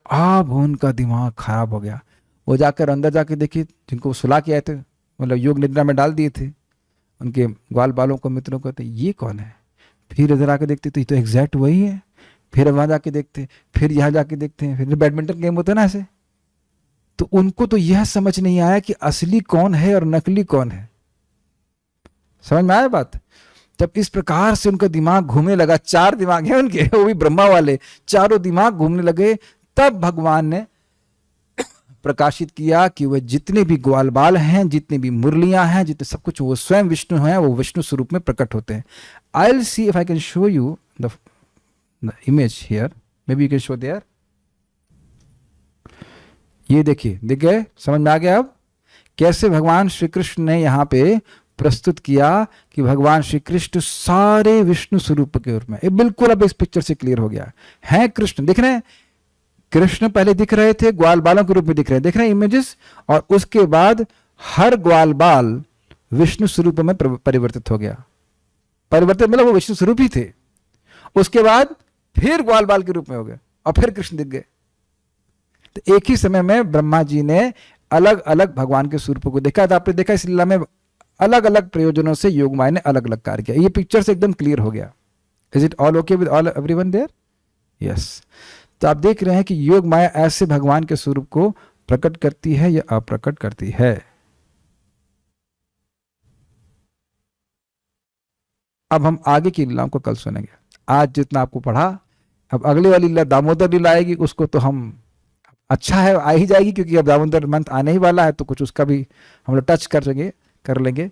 अब उनका दिमाग खराब हो गया। वो जाकर अंदर जाके देखे, जिनको सुला के आए थे, मतलब योग निद्रा में डाल दिए थे, उनके ग्वाल बालों को, मित्रों को, तो ये कौन है? फिर इधर आके देखते तो ये तो एग्जैक्ट वही है। फिर वहां जाके देखते, फिर यहाँ जाके देखते हैं, फिर बैडमिंटन गेम होता है ना ऐसे। तो उनको तो यह समझ नहीं आया कि असली कौन है और नकली कौन है। समझ में आया बात? जब इस प्रकार से उनका दिमाग घूमने लगा, 4 दिमाग है उनके, वो भी ब्रह्मा वाले, चारों दिमाग घूमने लगे, तब भगवान ने प्रकाशित किया कि वह जितने भी ग्वाल बाल हैं, जितनी भी मुरलियां हैं, जितने सब कुछ, वो स्वयं विष्णु हैं, वो विष्णु स्वरूप में प्रकट होते हैं। I will see if I can show you the image here, may be you can show their. ये देखिए, दिख गए? समझ में आ गया अब कैसे भगवान श्री कृष्ण ने यहाँ पे प्रस्तुत किया कि भगवान श्री कृष्ण सारे विष्णु स्वरूप के रूप में। ये बिल्कुल अब इस पिक्चर से क्लियर हो गया है। कृष्ण दिख रहे हैं, कृष्ण पहले दिख रहे थे, ग्वाल बालों के रूप में दिख रहे हैं, देख रहे हैं इमेजेस, और उसके बाद हर ग्वाल बाल विष्णु स्वरूप में परिवर्तित हो गया। परिवर्तित मतलब वो विष्णु स्वरूप ही थे, उसके बाद फिर ग्वाल बाल के रूप में हो गए और फिर कृष्ण दिख गए। तो एक ही समय में ब्रह्मा जी ने अलग अलग भगवान के स्वरूपों को देखा। तो आपने देखा इस लीला में अलग अलग प्रयोजनों से योग माया ने अलग अलग कार्य किया। ये पिक्चर से एकदम क्लियर हो गया। Is it all okay with all everyone there? Yes. तो आप देख रहे हैं कि योग माया ऐसे भगवान के स्वरूप को प्रकट करती है या अप्रकट करती है। अब हम आगे की लीलाओं को कल सुनेंगे। आज जितना आपको पढ़ा, अब अगली वाली लीला दामोदर लीला आएगी, उसको तो हम अच्छा है आ ही जाएगी, क्योंकि अब दामोदर मंथ आने ही वाला है, तो कुछ उसका भी हम लोग टच कर लेंगे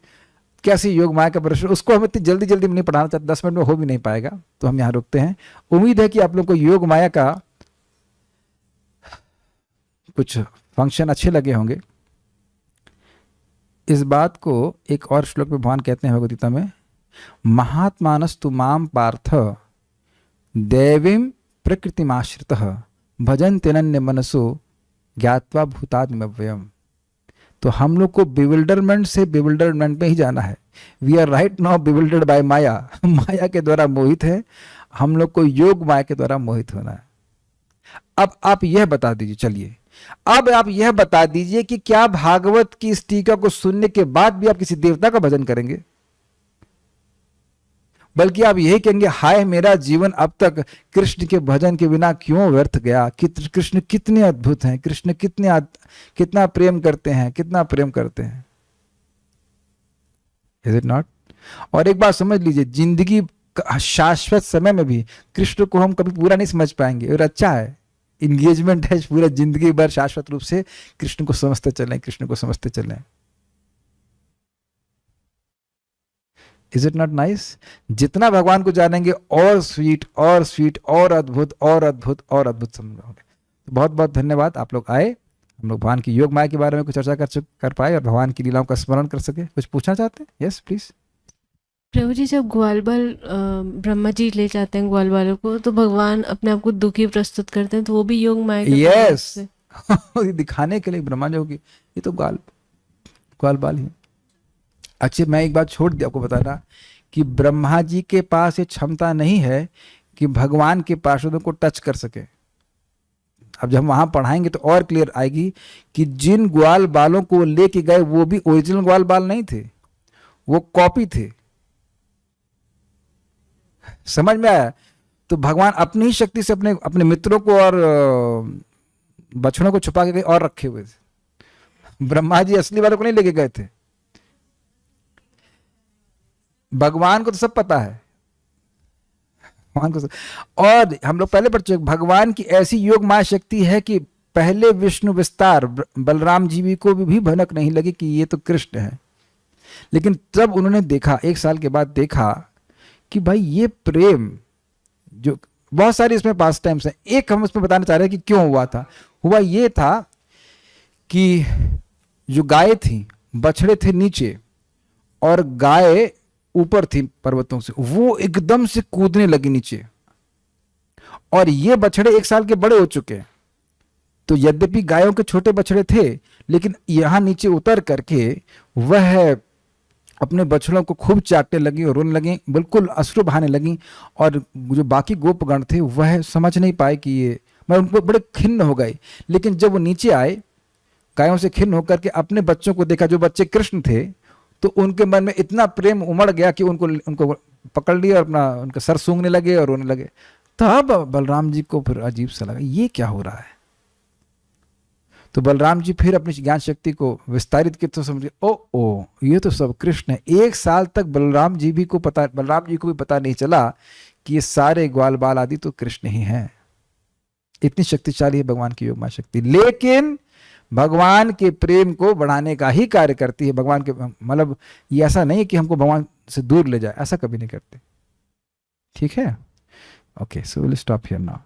कैसी योग माया का प्रदर्शन। उसको हम इतनी जल्दी जल्दी में नहीं पढ़ाना चाहते, 10 मिनट में हो भी नहीं पाएगा, तो हम यहाँ रुकते हैं। उम्मीद है कि आप लोग को योग माया का कुछ फंक्शन अच्छे लगे होंगे। इस बात को एक और श्लोक में भगवान कहते हैं भगवद गीता में, महात्मानस्तु माम पार्थ दैवीं प्रकृतिमाश्रितः भजन्त्यनन्य मनसो ज्ञात्वा भूतात्मव्ययम्। तो हम लोग को बिविल्डरमेंट से बिविल्डरमेंट में ही जाना है। We are right now bewildered by maya, माया के द्वारा मोहित है, हम लोग को योग माया के द्वारा मोहित होना है। अब आप यह बता दीजिए, चलिए अब आप यह बता दीजिए कि क्या भागवत की इस टीका को सुनने के बाद भी आप किसी देवता का भजन करेंगे? बल्कि आप यही कहेंगे, हाय मेरा जीवन अब तक कृष्ण के भजन के बिना क्यों व्यर्थ गया। कृष्ण कितने अद्भुत हैं, कृष्ण कितना प्रेम करते हैं, कितना प्रेम करते हैं। Is it not? और एक बात समझ लीजिए, जिंदगी शाश्वत समय में भी कृष्ण को हम कभी पूरा नहीं समझ पाएंगे। और अच्छा है, इंगेजमेंट है पूरा जिंदगी भर, शाश्वत रूप से कृष्ण को समझते चलें, कृष्ण को समझते चलें। Is it not nice? जितना भगवान को जानेंगे और स्वीट और स्वीट और अद्भुत और अद्भुत और अद्भुत समझ होंगे। तो बहुत बहुत धन्यवाद, आप लोग आए, हम लोग भगवान की योग माया के बारे में कुछ चर्चा कर पाए और भगवान की लीलाओं का स्मरण कर सके। कुछ पूछना चाहते हैं? Yes please. प्रभु जी, जब ग्वाल बाल ब्रह्मा जी ले जाते हैं ग्वाल बालों को, तो भगवान अपने आप को दुखी प्रस्तुत करते हैं, तो वो भी योग माया के प्रभाव यस से। दिखाने के लिए ब्रह्मा जी होगी, ये तो ग्वाल बाल ही। अच्छा, मैं एक बात छोड़ दिया आपको बताना कि ब्रह्मा जी के पास ये क्षमता नहीं है कि भगवान के पार्षदों को टच कर सके। अब जब हम वहां पढ़ाएंगे तो और क्लियर आएगी कि जिन ग्वाल बालों को लेके गए वो भी ओरिजिनल ग्वाल बाल नहीं थे, वो कॉपी थे। समझ में आया? तो भगवान अपनी ही शक्ति से अपने अपने मित्रों को और बछड़ों को छुपा के कहीं और रखे हुए थे। ब्रह्मा जी असली वालों को नहीं लेके गए थे। भगवान को तो सब पता है, भगवान को सब। और हम लोग पहले पढ़ चुके, भगवान की ऐसी योग माया शक्ति है कि पहले विष्णु विस्तार बलराम जी को भी भनक नहीं लगी कि ये तो कृष्ण है। लेकिन तब उन्होंने देखा, 1 साल के बाद देखा कि भाई ये प्रेम, जो बहुत सारी इसमें पास टाइम्स हैं, एक हम उसमें बताना चाह रहे हैं कि क्यों हुआ था। हुआ ये था कि जो गाय थी, बछड़े थे नीचे और गाय ऊपर थी पर्वतों से, वो एकदम से कूदने लगी नीचे। और ये बछड़े 1 साल के बड़े हो चुके हैं, तो यद्यपि गायों के छोटे बछड़े थे, लेकिन यहां नीचे उतर करके वह अपने बछड़ों को खूब चाटने लगी और रोने लगी, बिल्कुल अश्रु बहाने लगी। और जो बाकी गोपगण थे वह समझ नहीं पाए कि ये, मैं उनको बड़े खिन्न हो गए। लेकिन जब वो नीचे आए, गायों से खिन्न होकर के अपने बच्चों को देखा, जो बच्चे कृष्ण थे, तो उनके मन में इतना प्रेम उमड़ गया कि उनको पकड़ लिया और अपना उनका सर सूंघने लगे और रोने लगे। तब बलराम जी को फिर अजीब सा लगा, ये क्या हो रहा है। तो बलराम जी फिर अपनी ज्ञान शक्ति को विस्तारित किए तो समझे, ओ ये तो सब कृष्ण है। 1 साल तक बलराम जी को भी पता नहीं चला कि ये सारे ग्वाल बाल आदि तो कृष्ण ही हैं। इतनी शक्तिशाली है भगवान की योग माया शक्ति, लेकिन भगवान के प्रेम को बढ़ाने का ही कार्य करती है। भगवान के मतलब ये ऐसा नहीं है कि हमको भगवान से दूर ले जाए, ऐसा कभी नहीं करते। ठीक है, okay, so will stop here now.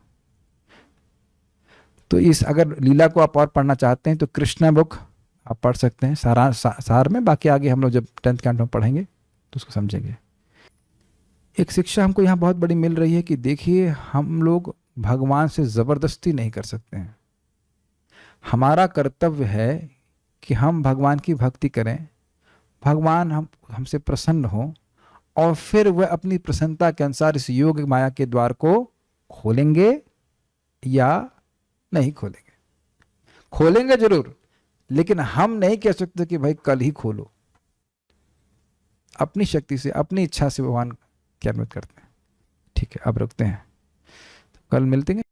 तो इस अगर लीला को आप और पढ़ना चाहते हैं तो कृष्णा बुक आप पढ़ सकते हैं सार में। बाकी आगे हम लोग जब 10th कैंट में पढ़ेंगे तो उसको समझेंगे। एक शिक्षा हमको यहाँ बहुत बड़ी मिल रही है कि देखिए, हम लोग भगवान से ज़बरदस्ती नहीं कर सकते हैं। हमारा कर्तव्य है कि हम भगवान की भक्ति करें, भगवान हमसे प्रसन्न हो, और फिर वह अपनी प्रसन्नता के अनुसार इस योग माया के द्वार को खोलेंगे या नहीं खोलेंगे। खोलेंगे जरूर, लेकिन हम नहीं कह सकते कि भाई कल ही खोलो। अपनी शक्ति से, अपनी इच्छा से भगवान क्या करते हैं। ठीक है, अब रुकते हैं, कल मिलते हैं।